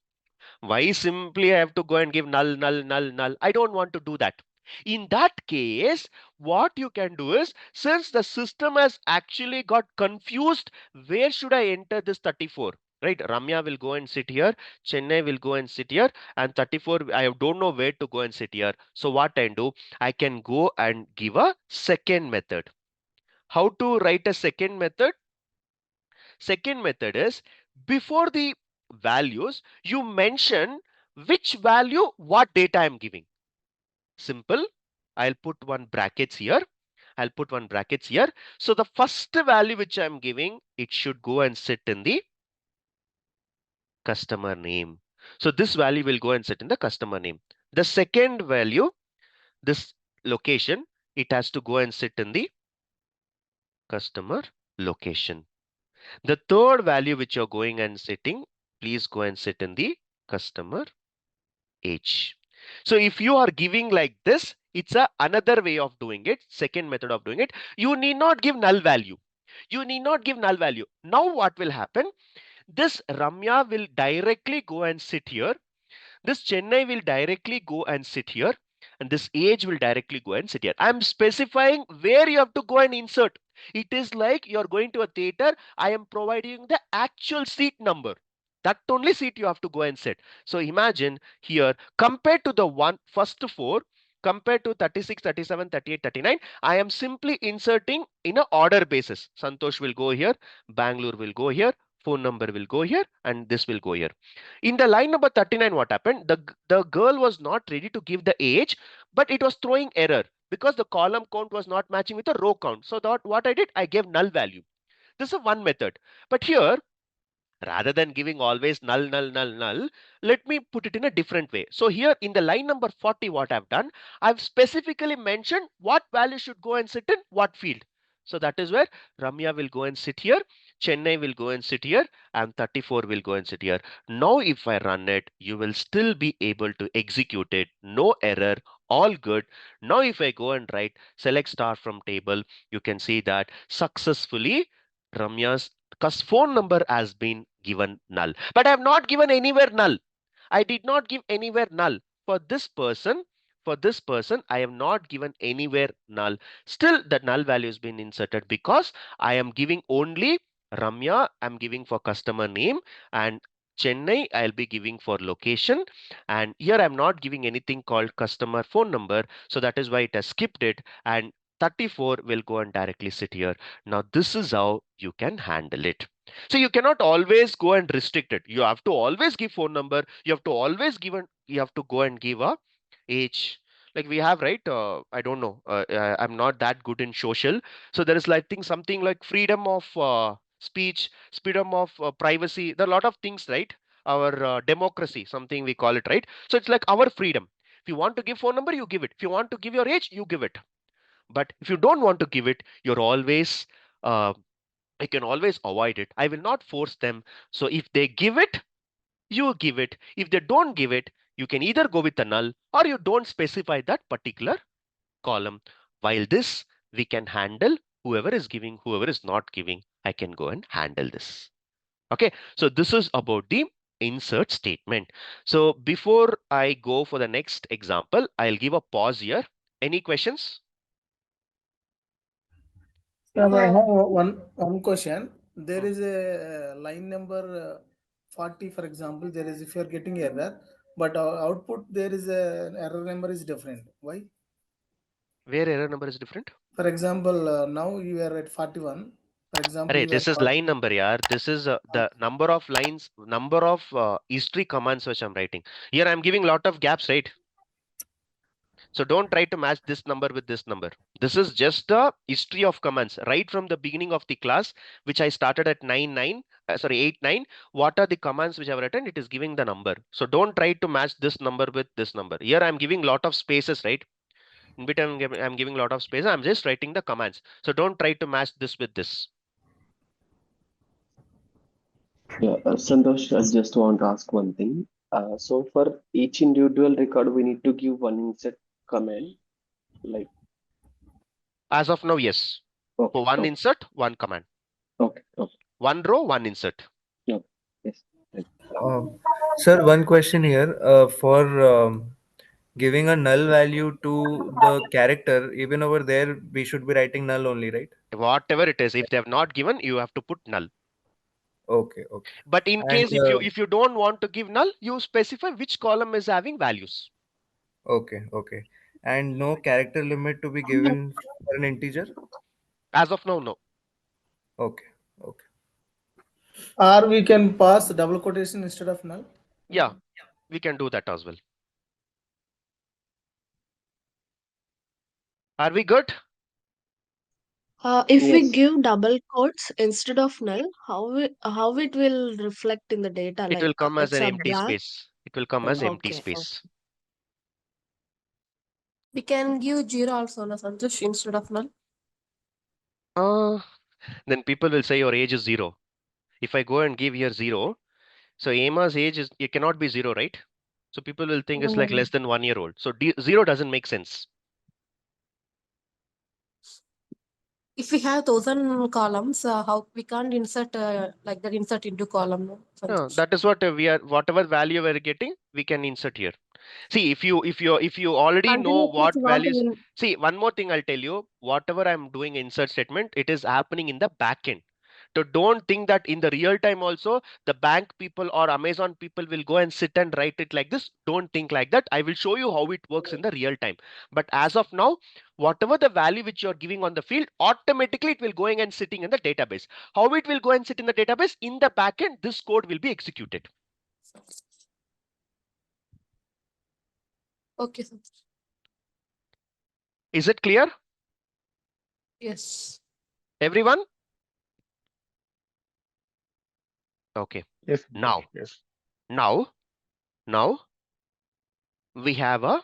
Why simply I have to go and give null, null, null, null? I don't want to do that. In that case, what you can do is, since the system has actually got confused, where should I enter this 34? Right, Ramya will go and sit here, Chennai will go and sit here, and 34, I don't know where to go and sit here. So what I do, I can go and give a second method. How to write a second method? Second method is, before the values, you mention which value, what data I'm giving. Simple. I'll put one brackets here. I'll put one brackets here. So the first value which I'm giving, it should go and sit in the customer name. So this value will go and sit in the customer name. The second value, this location, it has to go and sit in the customer location. The third value which you're going and sitting, please go and sit in the customer age. So if you are giving like this, it's another way of doing it, second method of doing it. You need not give null value. You need not give null value. Now what will happen? This Ramya will directly go and sit here. This Chennai will directly go and sit here. And this age will directly go and sit here. I'm specifying where you have to go and insert. It is like you're going to a theater. I am providing the actual seat number. That only seat you have to go and sit. So imagine here, compared to the first four, compared to 36, 37, 38, 39, I am simply inserting in an order basis. Santosh will go here, Bangalore will go here, phone number will go here, and this will go here. In the line number 39, what happened? The girl was not ready to give the age, but it was throwing error because the column count was not matching with the row count. So that what I did, I gave null value. This is one method. But here, rather than giving always null, null, null, null, let me put it in a different way. So here in the line number 40, what I've done, I've specifically mentioned what value should go and sit in what field. So that is where Ramya will go and sit here, Chennai will go and sit here, and 34 will go and sit here. Now if I run it, you will still be able to execute it. No error, all good. Now if I go and write select star from table, you can see that successfully Ramya's phone number has been given null. But I have not given anywhere null. I did not give anywhere null. For this person, I have not given anywhere null. Still, the null value has been inserted because I am giving only Ramya, I'm giving for customer name, and Chennai, I'll be giving for location. And here I'm not giving anything called customer phone number. So that is why it has skipped it. And 34 will go and directly sit here. Now, this is how you can handle it. So you cannot always go and restrict it. You have to always give phone number. You have to always you have to go and give a age. Like we have, right? I don't know. I'm not that good in social. So there is, like, think something like freedom of speech, freedom of privacy. There are a lot of things, right? Our democracy, something we call it, right? So it's like our freedom. If you want to give phone number, you give it. If you want to give your age, you give it. But if you don't want to give it, you're always I can always avoid it. I will not force them. So if they give it, you give it. If they don't give it, you can either go with a null or you don't specify that particular column. While this, we can handle whoever is giving, whoever is not giving. I can go and handle this. Okay, so this is about the insert statement. So before I go for the next example, I'll give a pause here. Any questions? I have one question. There is a line number 40, for example. There is, if you are getting error, but output there is a error number is different. Why? Where error number is different? For example, now you are at 41. For example, Array, this is line number, yaar. This is the number of lines, number of history commands which I'm writing. Here I'm giving lot of gaps, right? So don't try to match this number with this number. This is just the history of commands right from the beginning of the class, which I started at 8, 9. What are the commands which I've written? It is giving the number. So don't try to match this number with this number. Here I'm giving lot of spaces, right? In between I'm giving lot of space. I'm just writing the commands. So don't try to match this with this. Yeah, Santosh, I just want to ask one thing. So for each individual record, we need to give one insert command, like. As of now, yes. Okay, For one okay. insert, one command. Okay. One row, one insert. No. Yes. Sir, one question here. For giving a null value to the character, even over there, we should be writing null only, right? Whatever it is, if they have not given, you have to put null. Okay, okay. But in And case if you don't want to give null, you specify which column is having values. okay, okay. And no character limit to be given for an integer? As of now, no. Okay, okay. Or we can pass double quotation instead of null. Yeah, we can do that as well. Are we good? If we Yes. give double quotes instead of null, how it will reflect in the data? It Like will come as it's an a empty blank. space. It will come as empty Okay. space. We can give 0 also, na Santosh, instead of null. Then people will say your age is 0. If I go and give here 0, so Emma's age is, it cannot be 0, right? So people will think it's like less than 1 year old. So 0 doesn't make sense. If we have 1,000 columns, how we can't insert like that, insert into column, no, No, Santosh. that is what we are, whatever value we're getting, we can insert here. See, if you already know Continuously what it's not values, in. see, one more thing I'll tell you, whatever I'm doing insert statement, it is happening in the backend. So don't think that in the real time also the bank people or Amazon people will go and sit and write it like this. Don't think like that. I will show you how it works in the real time. But as of now, whatever the value which you're giving on the field, automatically it will going and sitting in the database. How it will go and sit in the database? In the backend, this code will be executed. Okay, Santosh. Is it clear? Yes. Everyone? Okay. Yes. Now, Yes. now we have a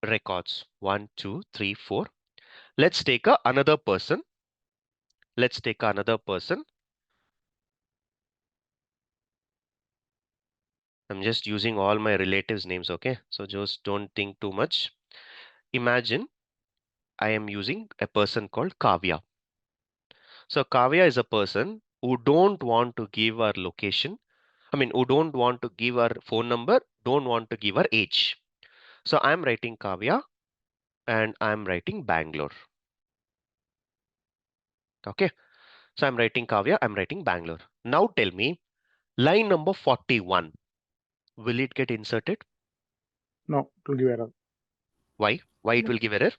records 1, 2, 3, 4. Let's take another person. Let's take another person. I'm just using all my relatives' names, okay? So just don't think too much. Imagine I am using a person called Kavya. So Kavya is a person who don't want to give her location. I mean, who don't want to give her phone number, don't want to give her age. So I'm writing Kavya and I'm writing Bangalore. Okay. So I'm writing Kavya, I'm writing Bangalore. Now tell me, line number 41, will it get inserted? No, it will give error Why? Why it will give error?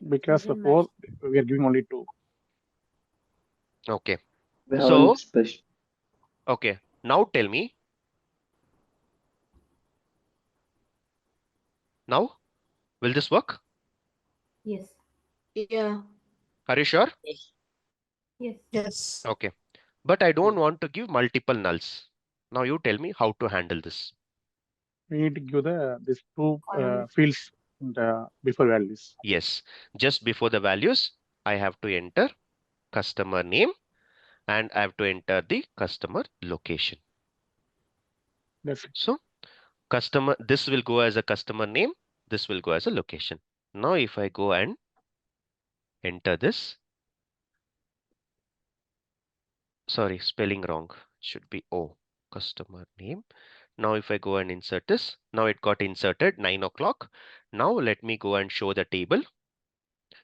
because suppose we are giving only two. Okay. We So, haven't special. okay. Now tell me. Now, will this work? Yes. Yeah. Are you sure? Yes. Yes. Okay. But I don't want to give multiple nulls. Now you tell me how to handle this. We need to give these two Column. fields in the before values. Yes. Just before the values, I have to enter customer name and I have to enter the customer location. That's it. So customer, this will go as a customer name. This will go as a location. Now if I go and enter this, sorry, spelling wrong. Should be O, customer name. Now if I go and insert this, now it got inserted 9 o'clock. Now let me go and show the table.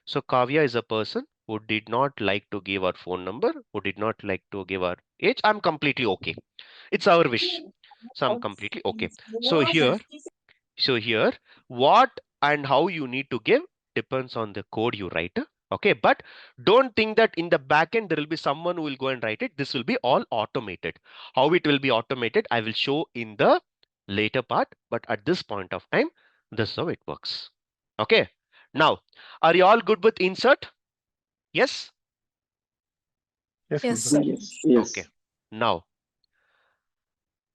So Kavya is a person who did not like to give our phone number, who did not like to give our age. I'm completely okay. It's our wish. So I'm completely okay. So here, what and how you need to give depends on the code you write. Okay, but don't think that in the backend there will be someone who will go and write it. This will be all automated. How it will be automated, I will show in the later part. But at this point of time, this is how it works. Okay. Now, are you all good with insert? Yes. Yes, Yes, Santosh. Yes. Santosh. Yes. Okay. Now,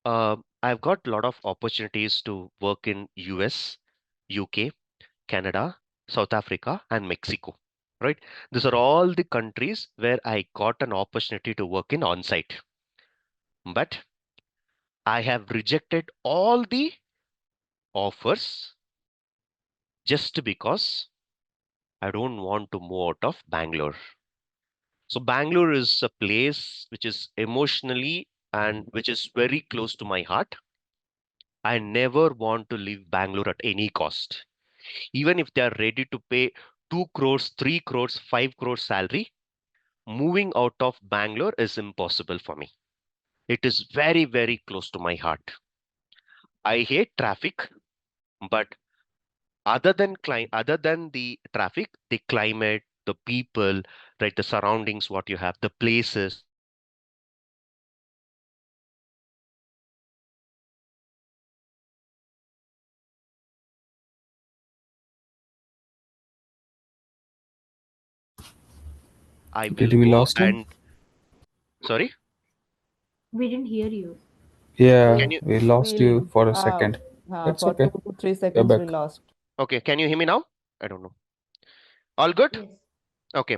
I've got a lot of opportunities to work in US, UK, Canada, South Africa, and Mexico. Right? These are all the countries where I got an opportunity to work in on-site. But I have rejected all the offers just because I don't want to move out of Bangalore. So Bangalore is a place which is emotionally and which is very close to my heart. I never want to leave Bangalore at any cost. Even if they are ready to pay 2 crores, 3 crores, 5 crores salary, moving out of Bangalore is impossible for me. It is very, very close to my heart. I hate traffic, but other than the traffic, the climate, the people, right, the surroundings, what you have, the places, I Did will we go lost him? and sorry, We didn't hear you. can Yeah, you we lost you for a second. It's For okay. 2 to 3 You're seconds we back. lost. okay, can you hear me now? I don't know. All good? Yes. Okay.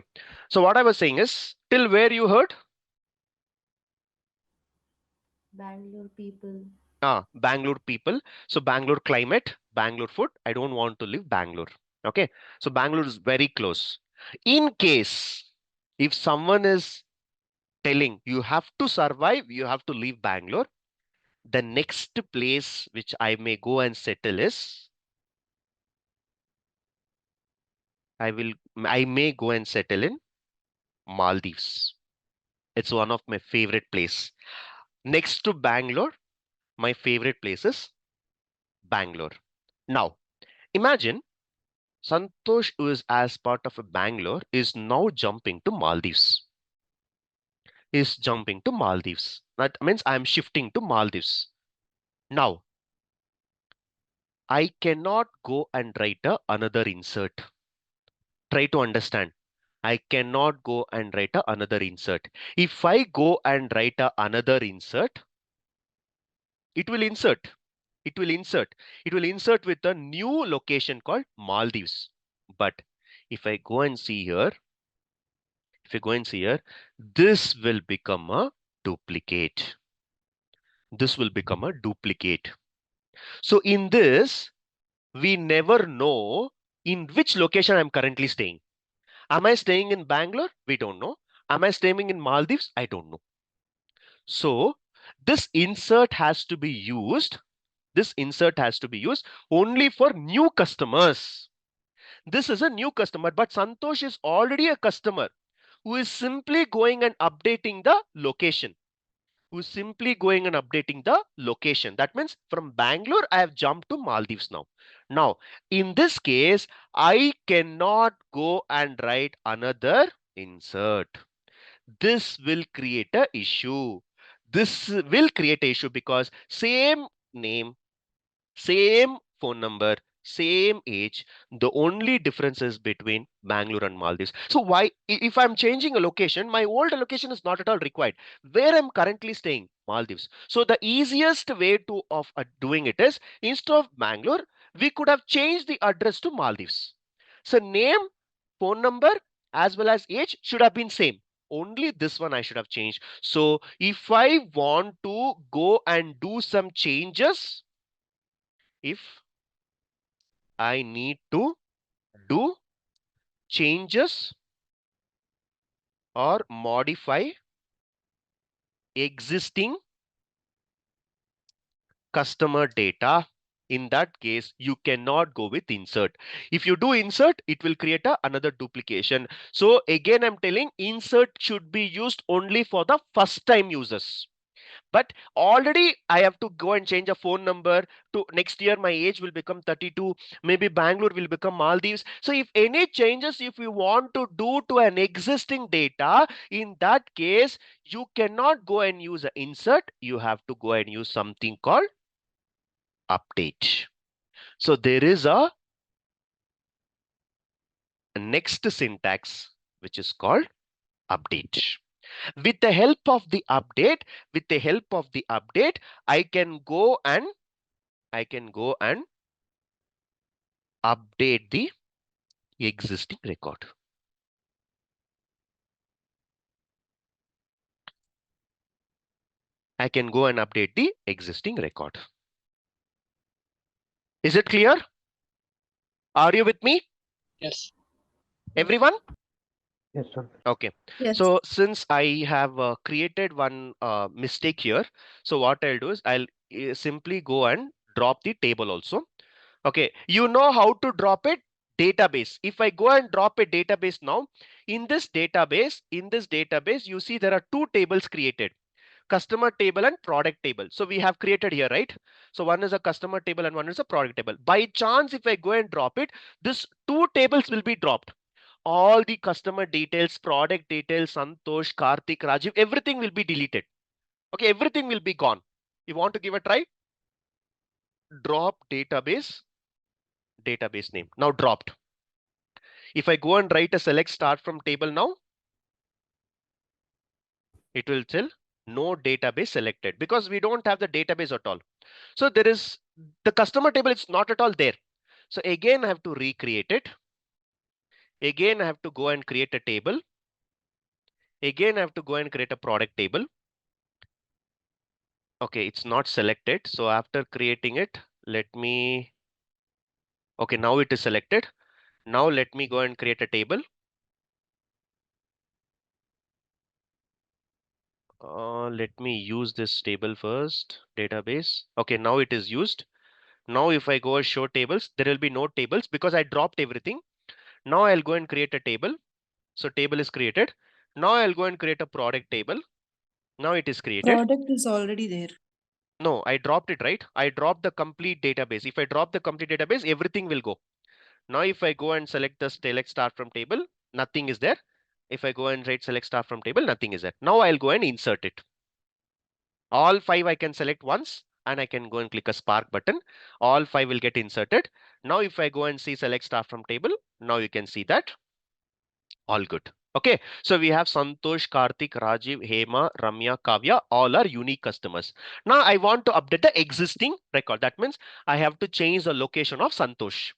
So what I was saying is, till where you heard? Bangalore people. Bangalore people. So Bangalore climate, Bangalore food. I don't want to live Bangalore. Okay. So Bangalore is very close. In case if someone is telling you have to survive, you have to leave Bangalore, the next place which I may go and settle is I may go and settle in Maldives. It's one of my favorite place. Next to Bangalore, my favorite place is Bangalore. Now, imagine Santosh, who is as part of a Bangalore, is now jumping to Maldives. Is jumping to Maldives. That means I'm shifting to Maldives. Now, I cannot go and write another insert. Try to understand. I cannot go and write another insert. If I go and write another insert, it will insert. It will insert. It will insert with a new location called Maldives. But if I go and see here, this will become a duplicate. This will become a duplicate. So in this, we never know in which location I'm currently staying. Am I staying in Bangalore? We don't know. Am I staying in Maldives? I don't know. So this insert has to be used. This insert has to be used only for new customers. This is a new customer, but Santosh is already a customer who is simply going and updating the location. That means from Bangalore, I have jumped to Maldives now. Now, in this case, I cannot go and write another insert. This will create a issue. This will create an issue because same name, same phone number, same age. The only difference is between Bangalore and Maldives. So why, if I'm changing a location, my old location is not at all required. Where I'm currently staying, Maldives. So the easiest way of doing it is, instead of Bangalore, we could have changed the address to Maldives. So name, phone number, as well as age should have been same. Only this one I should have changed. So if I want to go and do some changes, if I need to do changes or modify existing customer data, in that case, you cannot go with insert. If you do insert, it will create another duplication. So again, I'm telling insert should be used only for the first time users. But already I have to go and change a phone number. To next year my age will become 32, maybe Bangalore will become Maldives. So if any changes if you want to do to an existing data, in that case you cannot go and use an insert, you have to go and use something called update. So there is a next syntax which is called update. With the help of the update, I can go and update the existing record. I can go and update the existing record. Is it clear? Are you with me? Yes. Everyone? Yes, sir. Okay. Yes. So since I have created one mistake here, so what I'll do is I'll simply go and drop the table also. Okay, you know how to drop it? Database. If I go and drop a database now, in this database, you see there are two tables created, customer table and product table. So we have created here, right? So one is a customer table and one is a product table. By chance, if I go and drop it, this two tables will be dropped. All the customer details, product details, Santosh, Karthik, Rajiv, everything will be deleted. Okay, everything will be gone. You want to give a try? Drop database name. Now dropped. If I go and write a select start from table now, it will tell no database selected because we don't have the database at all. So there is the customer table, it's not at all there. So again, I have to recreate it. Again, I have to go and create a table. Again, I have to go and create a product table. Okay, it's not selected. So after creating it, okay, now it is selected. Now let me go and create a table. Let me use this table first, database. Okay, now it is used. Now if I go and show tables, there will be no tables because I dropped everything. Now I'll go and create a table. So table is created. Now I'll go and create a product table. Now it is created. Product is already there. No, I dropped it, right? I dropped the complete database. If I drop the complete database, everything will go. Now if I go and select the select start from table, nothing is there. If I go and write select start from table, nothing is there. Now I'll go and insert it. All five I can select once and I can go and click a Spark button. All five will get inserted. Now if I go and see select start from table, now you can see that all good. Okay, so we have Santosh, Karthik, Rajiv, Hema, Ramya, Kavya, all are unique customers. Now I want to update the existing record. That means I have to change the location of Santosh.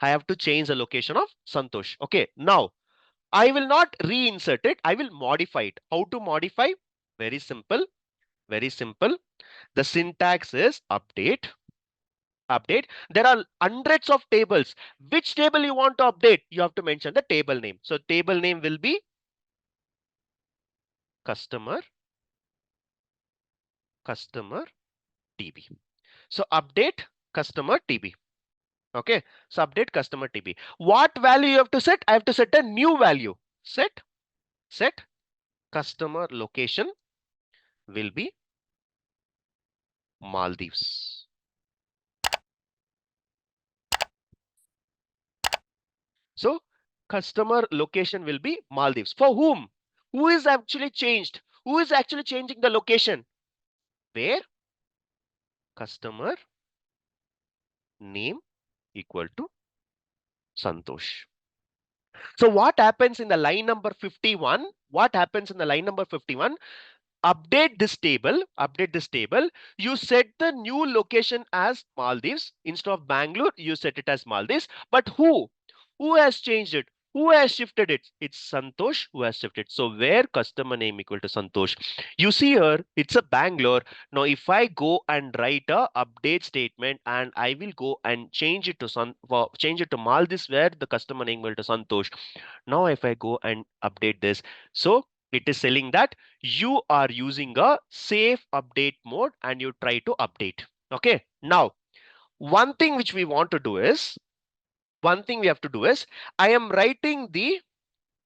I have to change the location of Santosh. Okay, now I will not reinsert it. I will modify it. How to modify? Very simple. Very simple. The syntax is update. Update. There are hundreds of tables. Which table you want to update? You have to mention the table name. So table name will be customer TB. So update customer TB. Okay. So update customer TB. What value you have to set? I have to set a new value. Set customer location will be Maldives. So customer location will be Maldives. For whom? Who is actually changed? Who is actually changing the location? Where customer name equal to Santosh. So what happens in the line number 51? What happens in the line number 51? Update this table. You set the new location as Maldives. Instead of Bangalore, you set it as Maldives. But who has changed it? Who has shifted it? It's Santosh who has shifted. So where customer name equal to Santosh? You see here, it's a Bangalore. Now if I go and write a update statement and I will go and change it to Maldives where the customer name equal to Santosh. Now if I go and update this, so it is telling that you are using a safe update mode and you try to update. Okay. Now, one thing which we want to do is, I am writing the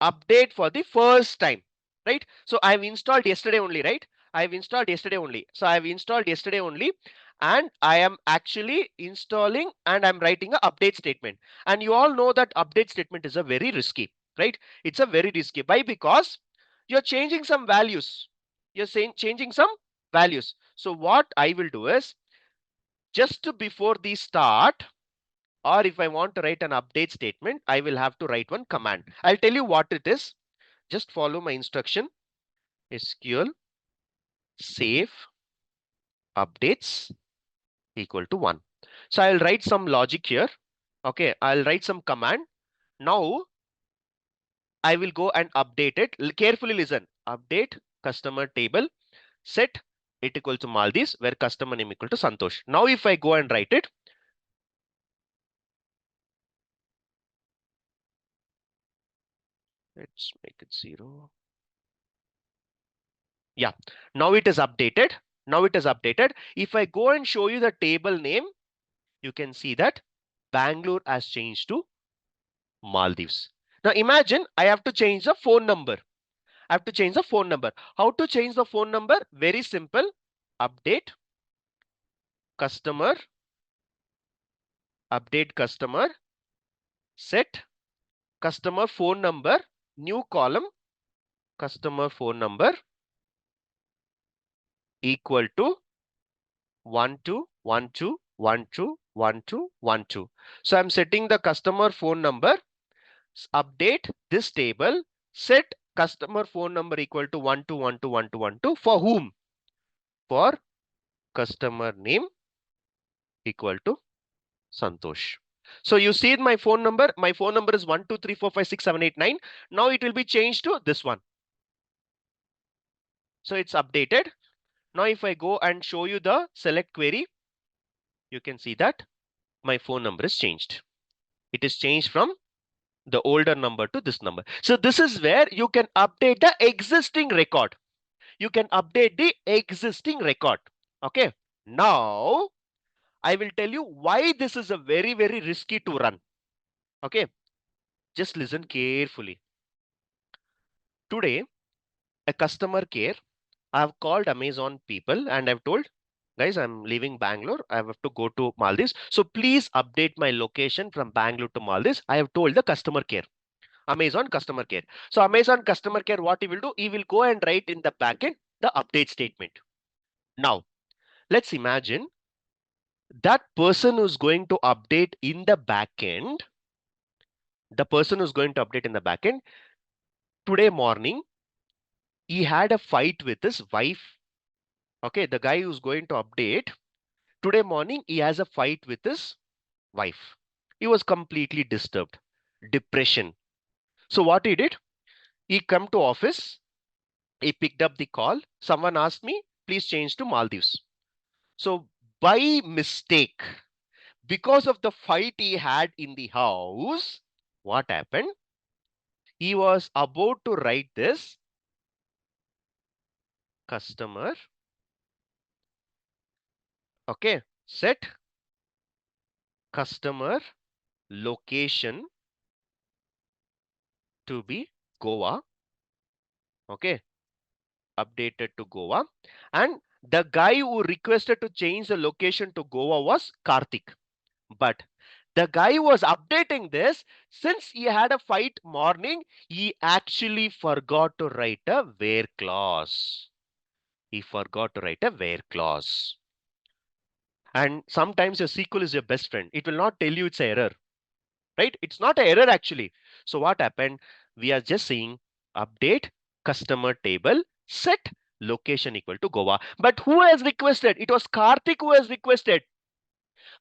update for the first time, right? So I've installed yesterday only, right? I've installed yesterday only. So I've installed yesterday only and I am actually installing and I'm writing an update statement. And you all know that update statement is a very risky, right? It's a very risky. Why? Because you're changing some values. You're saying changing some values. So what I will do is just before the start, or if I want to write an update statement, I will have to write one command. I'll tell you what it is. Just follow my instruction. SQL save updates equal to 1. So I'll write some logic here. Okay, I'll write some command. Now I will go and update it. Carefully listen. Update customer table, set it equal to Maldives where customer name equal to Santosh. Now if I go and write it, Let's make it 0. Yeah, now it is updated. Now it is updated. If I go and show you the table name, you can see that Bangalore has changed to Maldives. Now imagine I have to change the phone number. I have to change the phone number. How to change the phone number? Very simple. Update customer, update customer, set customer phone number, new column, customer phone number equal to 1212121212. So I'm setting the customer phone number, update this table, set customer phone number equal to 12121212 for whom? For customer name equal to Santosh. So you see my phone number is 1234567889. Now it will be changed to this one. So it's updated. Now if I go and show you the select query, you can see that my phone number is changed. It is changed from the older number to this number. So this is where you can update the existing record. You can update the existing record. Okay. Now I will tell you why this is a very, very risky to run. Okay. Just listen carefully. Today, a customer care, I have called Amazon people and I've told, guys, I'm leaving Bangalore. I have to go to Maldives. So please update my location from Bangalore to Maldives. I have told the customer care, Amazon customer care. So Amazon customer care, what he will do? He will go and write in the backend the update statement. Now, let's imagine that person who's going to update in the backend, today morning, he had a fight with his wife. Okay, the guy who's going to update, today morning, he has a fight with his wife. He was completely disturbed, depression. So what he did, he come to office, he picked up the call. Someone asked me, please change to Maldives. So by mistake, because of the fight he had in the house, what happened? He was about to write this customer. Okay, set customer location to be Goa. Okay, updated to Goa. And the guy who requested to change the location to Goa was Karthik. But the guy who was updating this, since he had a fight morning, he actually forgot to write a where clause. He forgot to write a where clause. And sometimes your SQL is your best friend. It will not tell you it's an error, right? It's not an error actually. So what happened? We are just saying update customer table, set location equal to Goa. But who has requested? It was Karthik who has requested.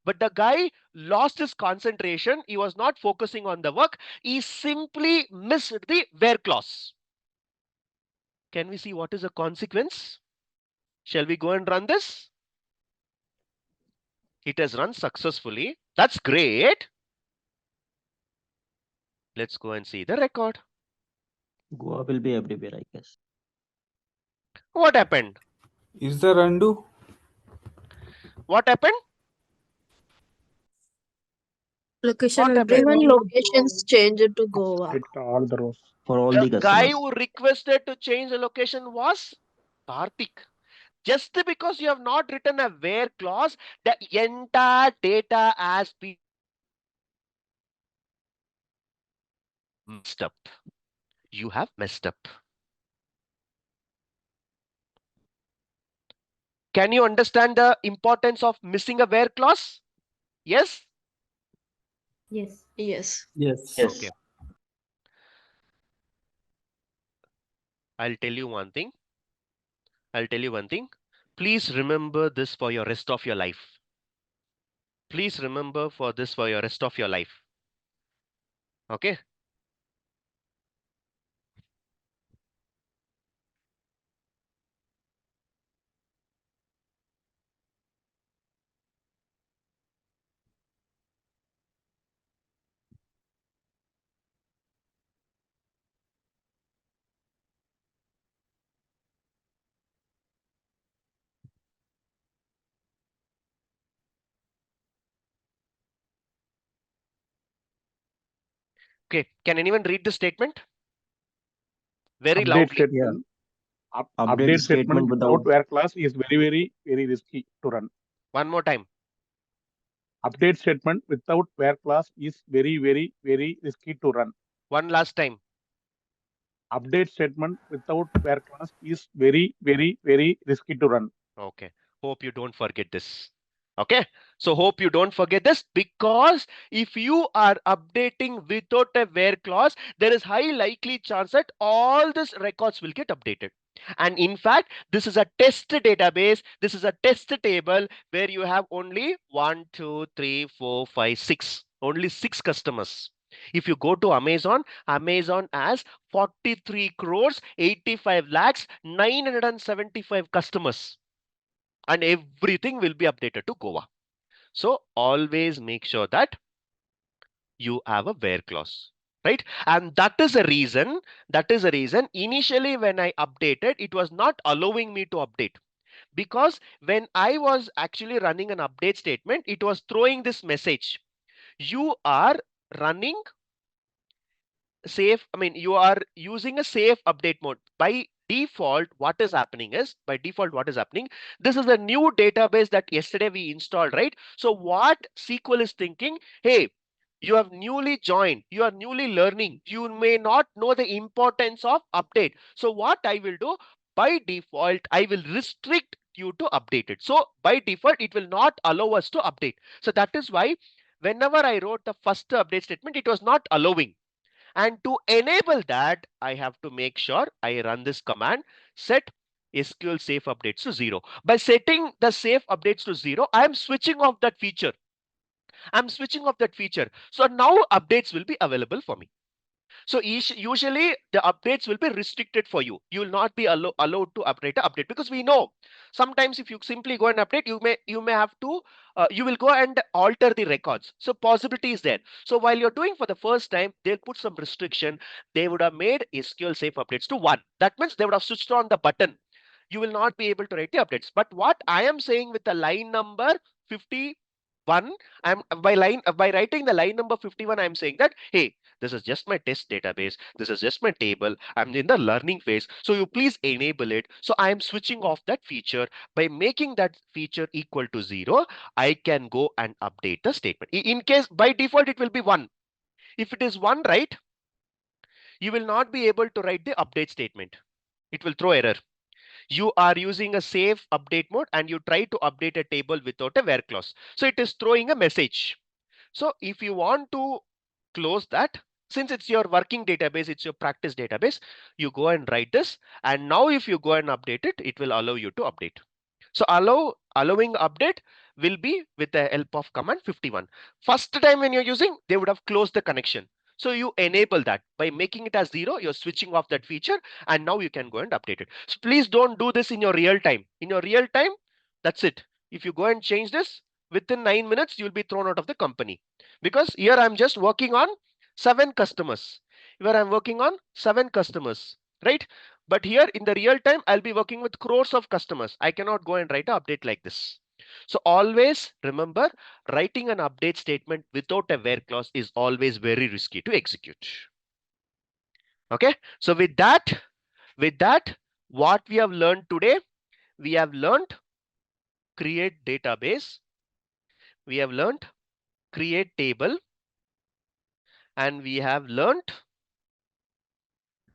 But the guy lost his concentration. He was not focusing on the work. He simply missed the where clause. Can we see what is the consequence? Shall we go and run this? It has run successfully. That's great. Let's go and see the record. Goa will be everywhere, I guess. What happened? Is there undo? What happened? Location, What happened? everyone locations changed to Goa. Hit all the rows. For all The the guy customers. who requested to change the location was Karthik. Just because you have not written a where clause, the entire data has been messed up. You have messed up. Can you understand the importance of missing a where clause? Yes? Yes. Yes. Yes. Okay. I'll tell you one thing. Please remember this for your rest of your life. Please remember for this for your rest of your life. Okay? Okay, can anyone read the statement? Very Update loudly. statement. Update Update statement statement without without where class is very risky to run. One more time. Update statement without where class is very risky to run. One last time. Update statement without where class is very risky to run. Okay, hope you don't forget this. Okay, so hope you don't forget this, because if you are updating without a where clause, there is high likely chance that all these records will get updated. And in fact, this is a test database. This is a test table where you have only 1, 2, 3, 4, 5, 6, only 6 customers. If you go to Amazon, Amazon has 43 crores, 85 lakhs, 975 customers, and everything will be updated to Goa. So always make sure that you have a where clause, right? And that is a reason, initially when I updated, it was not allowing me to update, because when I was actually running an update statement, it was throwing this message: you are running safe, you are using a safe update mode. By default, what is happening is, this is a new database that yesterday we installed, right? So what SQL is thinking, hey, you have newly joined, you are newly learning, you may not know the importance of update. So what I will do, by default, I will restrict you to update it. So by default, it will not allow us to update. So that is why whenever I wrote the first update statement, it was not allowing. And to enable that, I have to make sure I run this command, set SQL safe updates to 0. By setting the safe updates to 0, I am switching off that feature. So now updates will be available for me. So usually the updates will be restricted for you. You will not be allowed to update, because we know sometimes if you simply go and update, you may have to you will go and alter the records. So possibility is there. So while you're doing for the first time, they'll put some restriction. They would have made SQL safe updates to 1. That means they would have switched on the button. You will not be able to write the updates. But what I am saying with the line number 51, I'm by writing the line number 51, I'm saying that, hey, this is just my test database. This is just my table. I'm in the learning phase. So you please enable it. So I am switching off that feature. By making that feature equal to 0, I can go and update the statement. In case by default, it will be 1. If it is 1, right, you will not be able to write the update statement. It will throw error. You are using a safe update mode and you try to update a table without a where clause. So it is throwing a message. So if you want to close that, since it's your working database, it's your practice database, you go and write this. And now if you go and update it, it will allow you to update. So allowing update will be with the help of command 51. First time when you're using, they would have closed the connection. So you enable that by making it as 0, you're switching off that feature, and now you can go and update it. So please don't do this in your real time. In your real time, that's it. If you go and change this, within 9 minutes, you'll be thrown out of the company. Because here I'm just working on 7 customers. Here I'm working on 7 customers, right? But here in the real time, I'll be working with crores of customers. I cannot go and write an update like this. So always remember, writing an update statement without a where clause is always very risky to execute. Okay. So with that, what we have learned today, we have learned create database. We have learned create table, and we have learned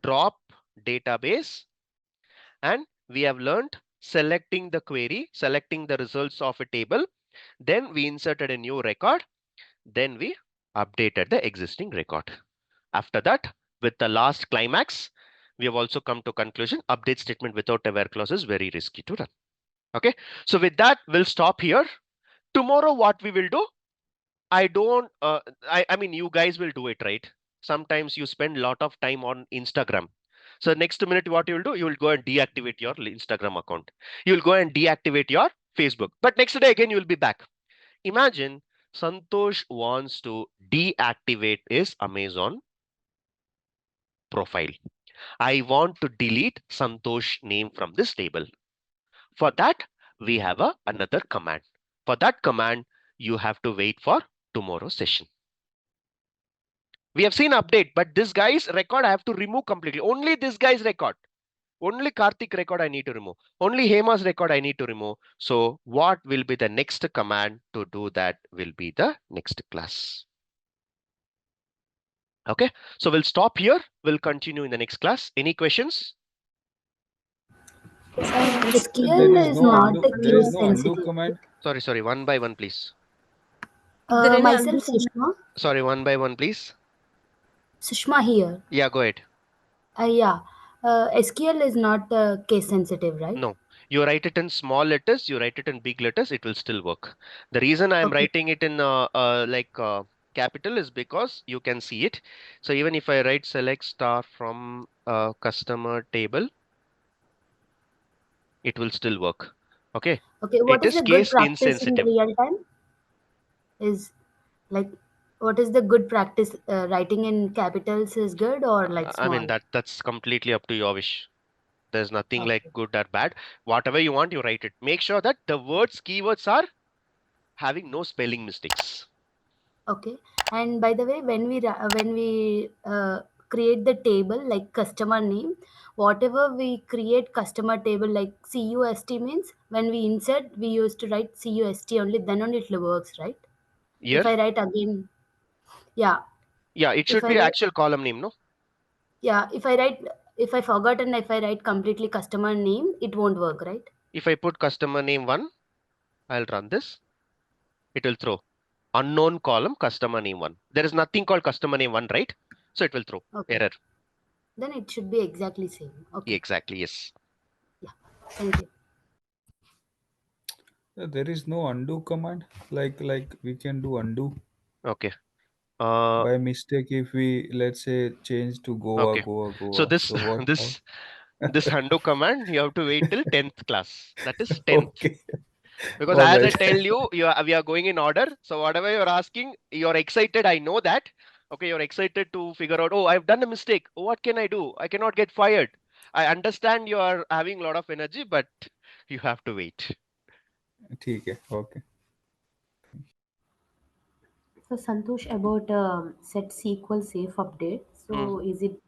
drop database, and we have learned selecting the query, selecting the results of a table. Then we inserted a new record. Then we updated the existing record. After that, with the last climax, we have also come to conclusion, update statement without a where clause is very risky to run. Okay. So with that, we'll stop here. Tomorrow, what we will do, I mean, you guys will do it, right? Sometimes you spend a lot of time on Instagram. So next minute, what you will do, you will go and deactivate your Instagram account. You will go and deactivate your Facebook. But next day again, you will be back. Imagine Santosh wants to deactivate his Amazon profile. I want to delete Santosh name from this table. For that, we have another command. For that command, you have to wait for tomorrow's session. We have seen update, but this guy's record I have to remove completely. Only this guy's record. Only Karthik record I need to remove. Only Hema's record I need to remove. So what will be the next command to do that will be the next class. Okay, so we'll stop here. We'll continue in the next class. Any questions? SQL is not a there is case no undo sensitive. command. Sorry, one by one, please. Is there any Myself, undo command? Sushma. Sorry, one by one, please. Sushma here. Yeah, go ahead. Yeah. SQL is not case sensitive, right? No, you write it in small letters, you write it in big letters, it will still work. The reason I'm Okay. writing it in capital is because you can see it. So even if I write select star from customer table, it will still work. Okay. Okay. What It is is the good case practice in insensitive. real time? Is like, what is the good practice? Writing in capitals is good or like I mean small? that's completely up to your wish. There's nothing like Okay. good or bad. Whatever you want, you write it. Make sure that the words, keywords are having no spelling mistakes. Okay. And by the way, when we create the table like customer name, whatever we create customer table like CUST means when we insert, we used to write CUST only. Then only it works, right? Here, If I write again, yeah. yeah, it If should I be write, actual column name, no? yeah. If I forgot and if I write completely customer name, it won't work, right? If I put customer name 1, I'll run this. It will throw unknown column customer name 1. There is nothing called customer name 1, right? So it will throw Okay. error. Then it should be exactly same. Okay. Exactly, yes. Yeah. Thank you. There is no undo command. Like we can do undo Okay. by mistake if we, let's say, change to Goa, Okay. Goa, So Goa. this So what? How? this undo command you have to wait till 10th class. That is 10th. Okay. Because All as I right. tell you, we are going in order. So whatever you're asking, you're excited. I know that. Okay, you're excited to figure out, oh, I've done a mistake. Oh, what can I do? I cannot get fired. I understand you are having a lot of energy, but you have to wait. Okay. So Santosh, about set SQL safe update. So is it,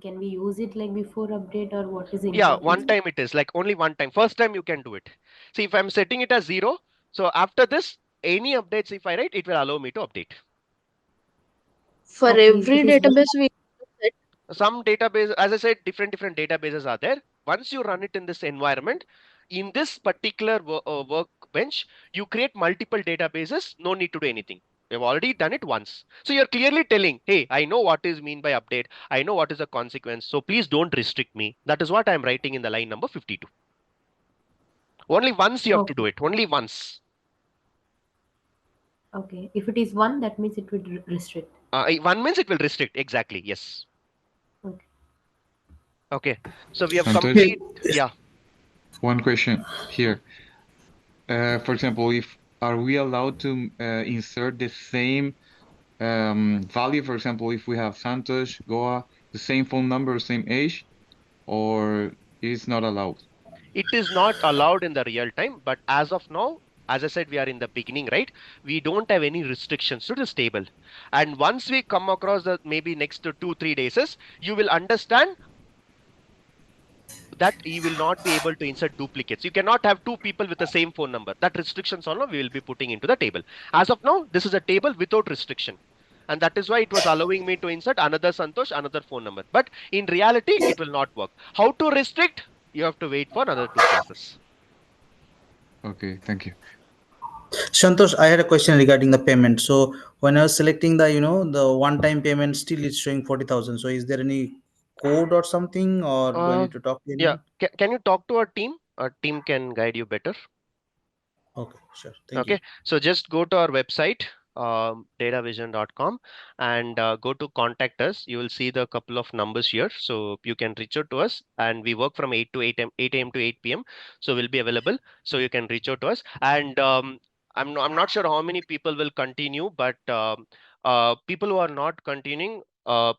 can we use it like before update, or what is the Yeah, one importance? time it is like only one time. First time you can do it. See, if I'm setting it as 0, so after this, any updates if I write, it will allow me to update. For Okay, if every it is one, database, we set. Some database, as I said, different databases are there. Once you run it in this environment, in this particular workbench, you create multiple databases. No need to do anything. You've already done it once. So you're clearly telling, hey, I know what is mean by update. I know what is the consequence. So please don't restrict me. That is what I'm writing in the line number 52. Only once you have to do okay, it. Only once. okay. If it is one, that means it would restrict. 1 means it will restrict. Exactly. Yes. Okay. Okay. So we have Santosh, complete. Yeah. one question here. For example, if are we allowed to insert the same value? For example, if we have Santosh, Goa, the same phone number, same age, or it's not allowed? It is not allowed in the real time, but as of now, as I said, we are in the beginning, right? We don't have any restrictions to this table. And once we come across the maybe next to 2-3 days, you will understand that you will not be able to insert duplicates. You cannot have two people with the same phone number. That restrictions all we will be putting into the table. As of now, this is a table without restriction. And that is why it was allowing me to insert another Santosh, another phone number. But in reality, it will not work. How to restrict? You have to wait for another 2 classes. Okay, thank you. Santosh, I had a question regarding the payment. So when I was selecting the one-time payment, still it's showing 40,000. So is there any code or something, or do I Uh, need to talk to yeah. anyone? Can you talk to our team? Our team can guide you better. Okay, sure. Thank you. Okay, so just go to our website, datavision.com, and go to contact us. You will see the couple of numbers here. So you can reach out to us, and we work from 8 to 8 a.m., 8 a.m. to 8 p.m. So we'll be available. So you can reach out to us. And I'm not sure how many people will continue, but people who are not continuing,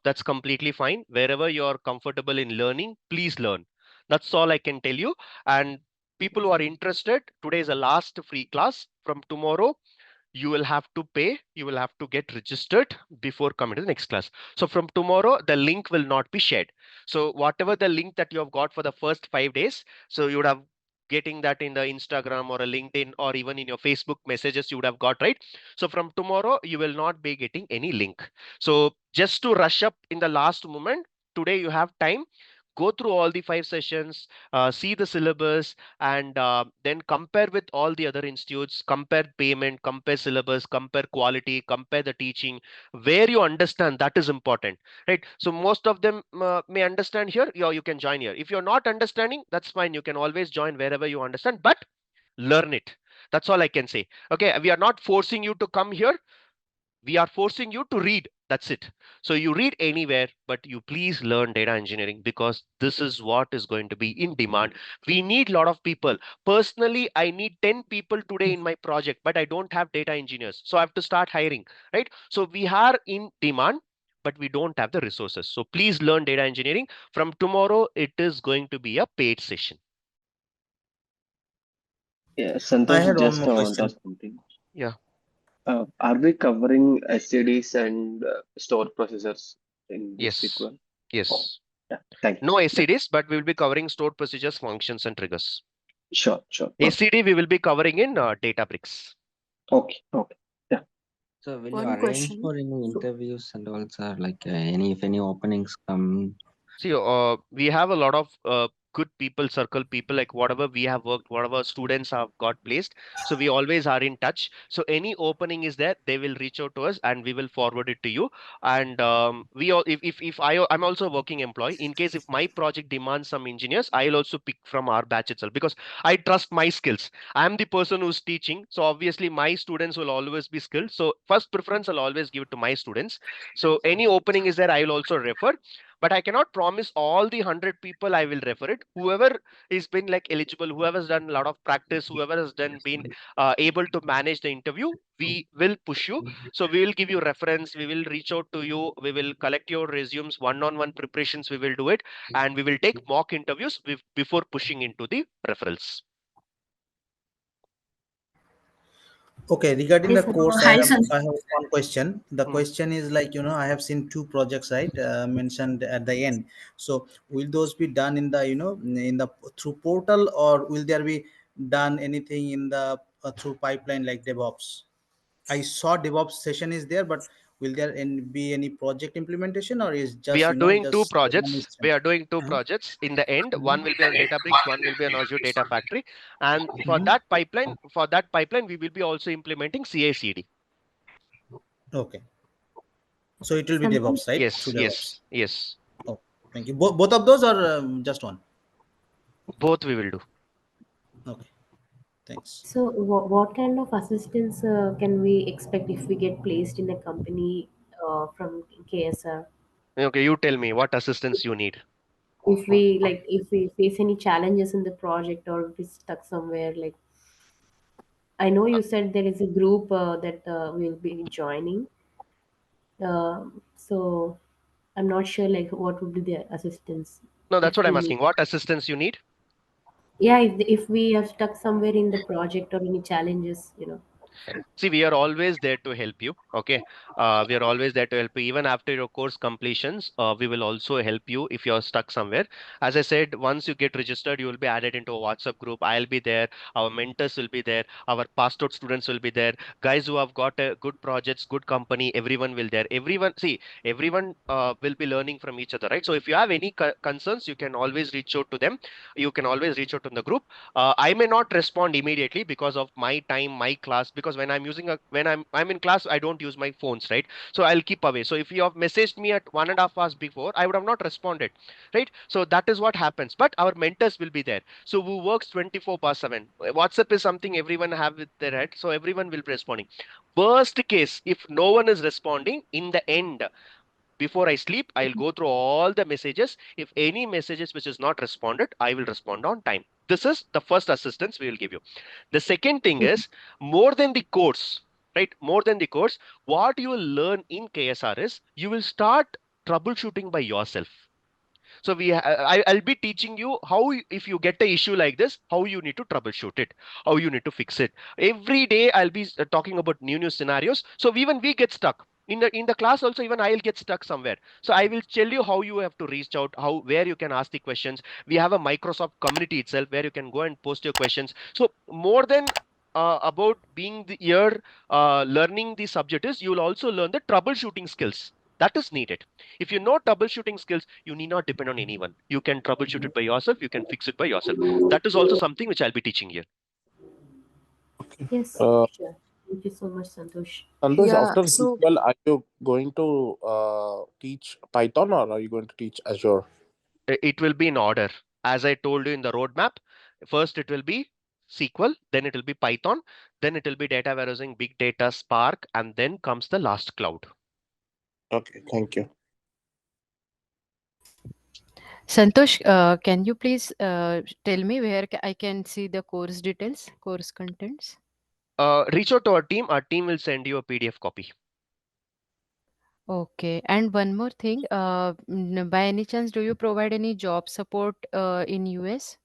that's completely fine. Wherever you're comfortable in learning, please learn. That's all I can tell you. And people who are interested, today is the last free class. From tomorrow, you will have to pay, you will have to get registered before coming to the next class. So from tomorrow, the link will not be shared. So whatever the link that you have got for the first 5 days, so you would have getting that in the Instagram or a LinkedIn or even in your Facebook messages you would have got, right? So from tomorrow, you will not be getting any link. So just to rush up in the last moment, today you have time, go through all the 5 sessions, see the syllabus, and then compare with all the other institutes, compare payment, compare syllabus, compare quality, compare the teaching, where you understand, that is important, right? So most of them may understand here, you can join here. If you're not understanding, that's fine, you can always join wherever you understand, but learn it. That's all I can say. Okay, we are not forcing you to come here, we are forcing you to read. That's it. So you read anywhere, but you please learn data engineering, because this is what is going to be in demand. We need a lot of people. Personally, I need 10 people today in my project, but I don't have data engineers. So I have to start hiring, right? So we are in demand, but we don't have the resources. So please learn data engineering. From tomorrow, it is going to be a paid session. Yeah, I Santosh, had one just more I want to question. ask something. Yeah. Are we covering SCDs and store processors in this Yes. SQL? Oh, Yes. yeah. Thank you. No Yeah. SCDs, but we will be covering stored procedures, functions, and triggers. Sure, sure. Perfect. SCD we will be covering in Databricks. Okay, okay. Yeah. So will you One arrange question. for any So, interviews and also like any if any openings come? See, we have a lot of good people, circle people, like whatever we have worked, whatever students have got placed. So we always are in touch. So any opening is there, they will reach out to us and we will forward it to you. And we all, if I'm also a working employee. In case if my project demands some engineers, I'll also pick from our batch itself, because I trust my skills. I'm the person who's teaching. So obviously my students will always be skilled. So first preference I'll always give it to my students. So any opening is there, I'll also refer, but I cannot promise all the 100 people I will refer it. Whoever is been like eligible, whoever has done a lot of practice, whoever has done been able to manage the interview, we will push you. So we will give you reference, we will reach out to you, we will collect your resumes, one-on-one preparations we will do it, and we will take mock interviews before pushing into the referrals. Okay, regarding the Yes, course, hi, Santosh. I have one question. The Hmm. question is like, I have seen two projects, right, mentioned at the end. So will those be done in the, in the through portal, or will there be done anything in the through pipeline like DevOps? I saw DevOps session is there, but will there be any project implementation, or is We just, are doing two just one projects. We instance? are doing two Uh-huh. projects. In the end, one will be on Databricks, one will be on Azure Data Factory. And Mhm. for that pipeline, we will be also implementing CI/CD. Okay. So it will be Santosh, DevOps, right? Yes, Through DevOps. yes, yes. Oh, thank you. Both of those, or just one? Both we will do. Okay, thanks. So, what kind of assistance can we expect if we get placed in a company from KSR? Okay, you tell me what assistance you need. If we face any challenges in the project, or if we're stuck somewhere, like I know you said there is a group that will be joining. So I'm not sure like what would be the assistance No, if that's what I'm we, asking. What assistance you need? yeah, if we are stuck somewhere in the project or any challenges. See, we are always there to help you. Okay. We are always there to help you. Even after your course completions, we will also help you if you're stuck somewhere. As I said, once you get registered, you will be added into a WhatsApp group. I'll be there. Our mentors will be there. Our passed out students will be there. Guys who have got good projects, good company, everyone will there. Everyone will be learning from each other, right? So if you have any concerns, you can always reach out to them. You can always reach out in the group. I may not respond immediately because of my time, my class, because when I'm in class, I don't use my phones, right? So I'll keep away. So if you have messaged me at 1.5 hours before, I would have not responded, right? So that is what happens. But our mentors will be there. So who works 24/7. WhatsApp is something everyone have with their head, so everyone will be responding. Worst case, if no one is responding, in the end, before I sleep, I'll go through all the messages. If any messages which is not responded, I will respond on time. This is the first assistance we will give you. The second thing is, more than the course, right? More than the course, what you will learn in KSR is you will start troubleshooting by yourself. So I'll be teaching you how, if you get a issue like this, how you need to troubleshoot it, how you need to fix it. Every day I'll be talking about new scenarios. So even we get stuck in the class also, even I'll get stuck somewhere. So I will tell you how you have to reach out, how, where you can ask the questions. We have a Microsoft community itself where you can go and post your questions. So more than about being here, learning the subject is, you will also learn the troubleshooting skills that is needed. If you know troubleshooting skills, you need not depend on anyone. You can troubleshoot it by yourself. You can fix it by yourself. That is also something which I'll be teaching here. Yes, Uh, sure. Thank you so much, Santosh. Santosh, Yeah, after so SQL, are you going to teach Python or are you going to teach Azure? It will be in order. As I told you in the roadmap, first it will be SQL, then it will be Python, then it will be data warehousing, big data, Spark, and then comes the last cloud. Okay, thank you. Santosh, can you please tell me where I can see the course details, course contents? Reach out to our team. Our team will send you a PDF copy. Okay. And one more thing, by any chance, do you provide any job support in US?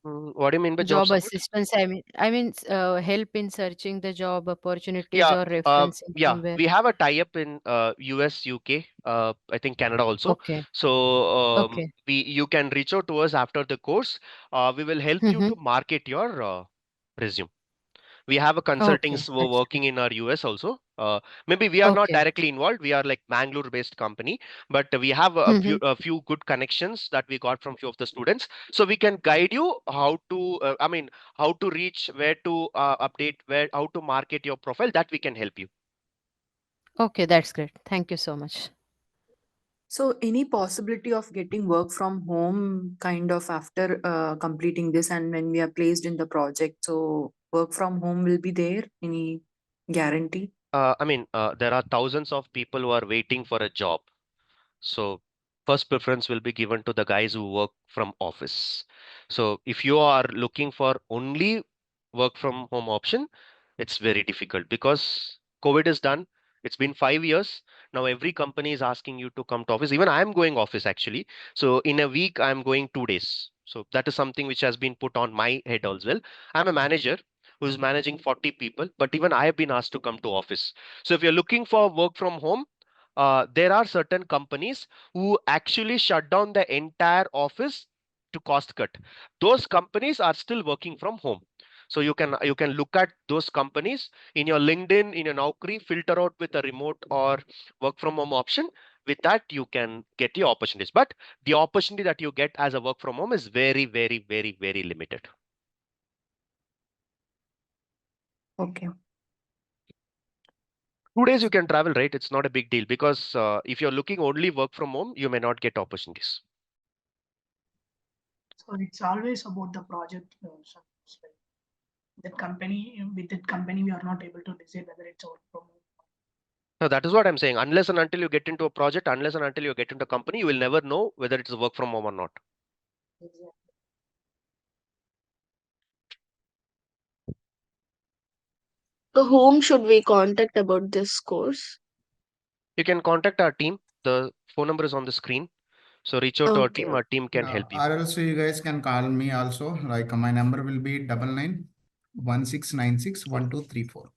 What do you mean by job Job support? assistance, help in searching the job opportunities Yeah, or referencing yeah, somewhere. we have a tie-up in US, UK, I think Canada also. Okay. So Okay. you can reach out to us after the course. We will help you Mm-hmm. to market your resume. We have a Okay. consultants who are That's working in our US also. Maybe we are not okay. directly involved. We are like Bangalore-based company, but we have Mm-hmm. a few good connections that we got from few of the students. So we can guide you how to, how to reach, where to update, where, how to market your profile. That we can help you. Okay, that's great. Thank you so much. So, any possibility of getting work from home kind of after completing this and when we are placed in the project? So, work from home will be there? Any guarantee? There are thousands of people who are waiting for a job. So first preference will be given to the guys who work from office. So if you are looking for only work from home option, it's very difficult because COVID is done. It's been 5 years. Now every company is asking you to come to office. Even I'm going office actually. So in a week, I'm going 2 days. So that is something which has been put on my head as well. I'm a manager who is managing 40 people, but even I have been asked to come to office. So if you're looking for work from home, there are certain companies who actually shut down the entire office to cost cut. Those companies are still working from home. So you can look at those companies in your LinkedIn, in your Naukri, filter out with a remote or work from home option. With that, you can get the opportunities. But the opportunity that you get as a work from home is very, very, very, very limited. Okay. 2 days you can travel, right? It's not a big deal because if you're looking only work from home, you may not get opportunities. So it's always about the project. That company, with that company, we are not able to decide whether it's work from home. No, that is what I'm saying. Unless and until you get into a project, unless and until you get into a company, you will never know whether it's a work from home or not. So whom should we contact about this course? You can contact our team. The phone number is on the screen. So reach out to our Okay. team. Our team can Yeah, help you. or else you guys can call me also. Like my number will be 9916961234.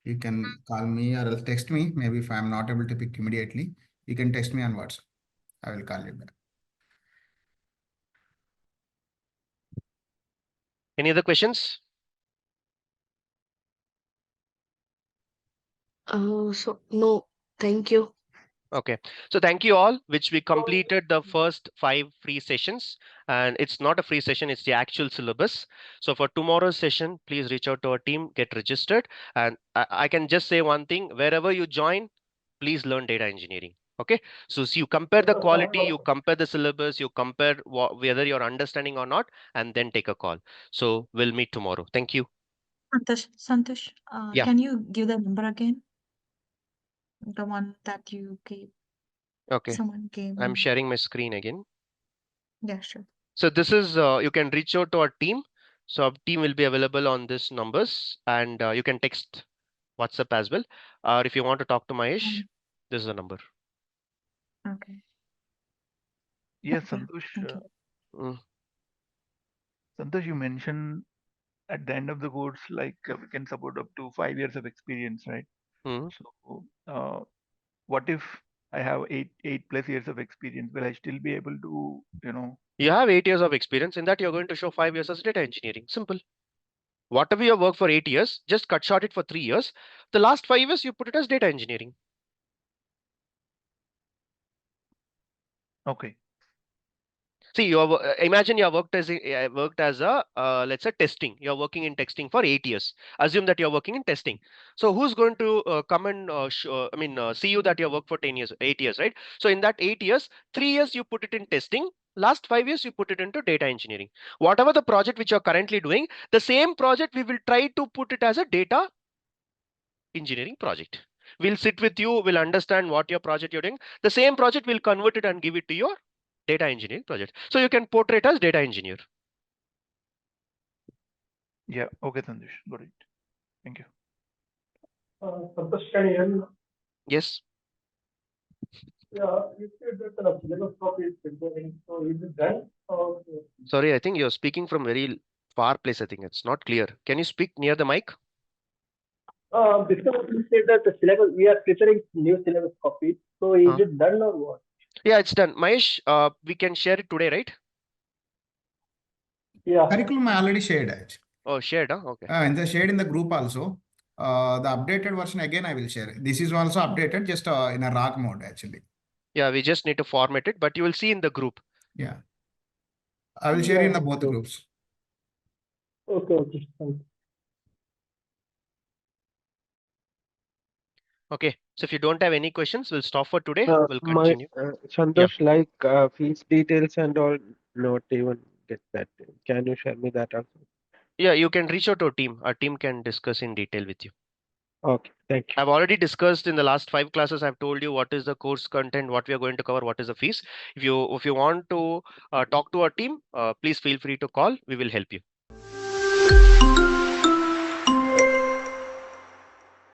You can call me or else text me. Maybe if I'm not able to pick immediately, you can text me on WhatsApp. I will call you back. Any other questions? So no, thank you. Okay, so thank you all, which we completed the first 5 free sessions, and it's not a free session, it's the actual syllabus. So for tomorrow's session, please reach out to our team, get registered. And I can just say one thing, wherever you join, please learn data engineering. Okay, so you compare the quality, you compare the syllabus, you compare whether you're understanding or not, and then take a call. So we'll meet tomorrow. Thank you. Santosh, Yeah, can you give the number again? The one that you gave, okay. someone gave I'm me. sharing my screen again. Yeah, sure. So this is, you can reach out to our team. So our team will be available on this numbers, and you can text WhatsApp as well. Or if you want to talk to Mahesh, Um, this is the number. okay. Yes, Yeah, Santosh. thank you. Santosh, you mentioned at the end of the course, like we can support up to 5 years of experience, right? So, what if I have eight plus years of experience? Will I still be able to, You have 8 years of experience. In that, you're going to show 5 years as data engineering. Simple. Whatever you work for 8 years, just cut short it for 3 years. The last 5 years, you put it as data engineering. Okay. See, imagine you worked as a let's say testing. You're working in testing for 8 years. Assume that you're working in testing. So who's going to come and see you that you worked for 10 years, 8 years, right? So in that 8 years, 3 years you put it in testing. Last 5 years you put it into data engineering. Whatever the project which you're currently doing, the same project we will try to put it as a data engineering project. We'll sit with you, we'll understand what your project you're doing. The same project will convert it and give it to your data engineering project. So you can portray it as data engineer. Yeah. Okay, Santosh. Got it. Thank you. Santosh, can you hear me? Yes. Yeah, you said that syllabus copy is preparing. So is it done? Or... Sorry, I think you're speaking from very far place. I think it's not clear. Can you speak near the mic? Because you said that the syllabus, we are preparing new syllabus copy. So is it done or what? Yeah, it's done. Mahesh, we can share it today, right? Yeah. Curriculum I already shared actually. Oh, shared, huh? Okay. In the shared in the group also. The updated version again I will share. This is also updated just in a RAG mode actually. Yeah, we just need to format it, but you will see in the group. Yeah. I will share in the both groups. Okay, okay. Thank you. Okay, so if you don't have any questions, we'll stop for today. We'll continue. Santosh, like fees details and all, not even get that. Can you share me that also? Yeah, you can reach out to our team. Our team can discuss in detail with you. Okay, thank you. I've already discussed in the last 5 classes. I've told you what is the course content, what we are going to cover, what is the fees. If you want to talk to our team, please feel free to call. We will help you.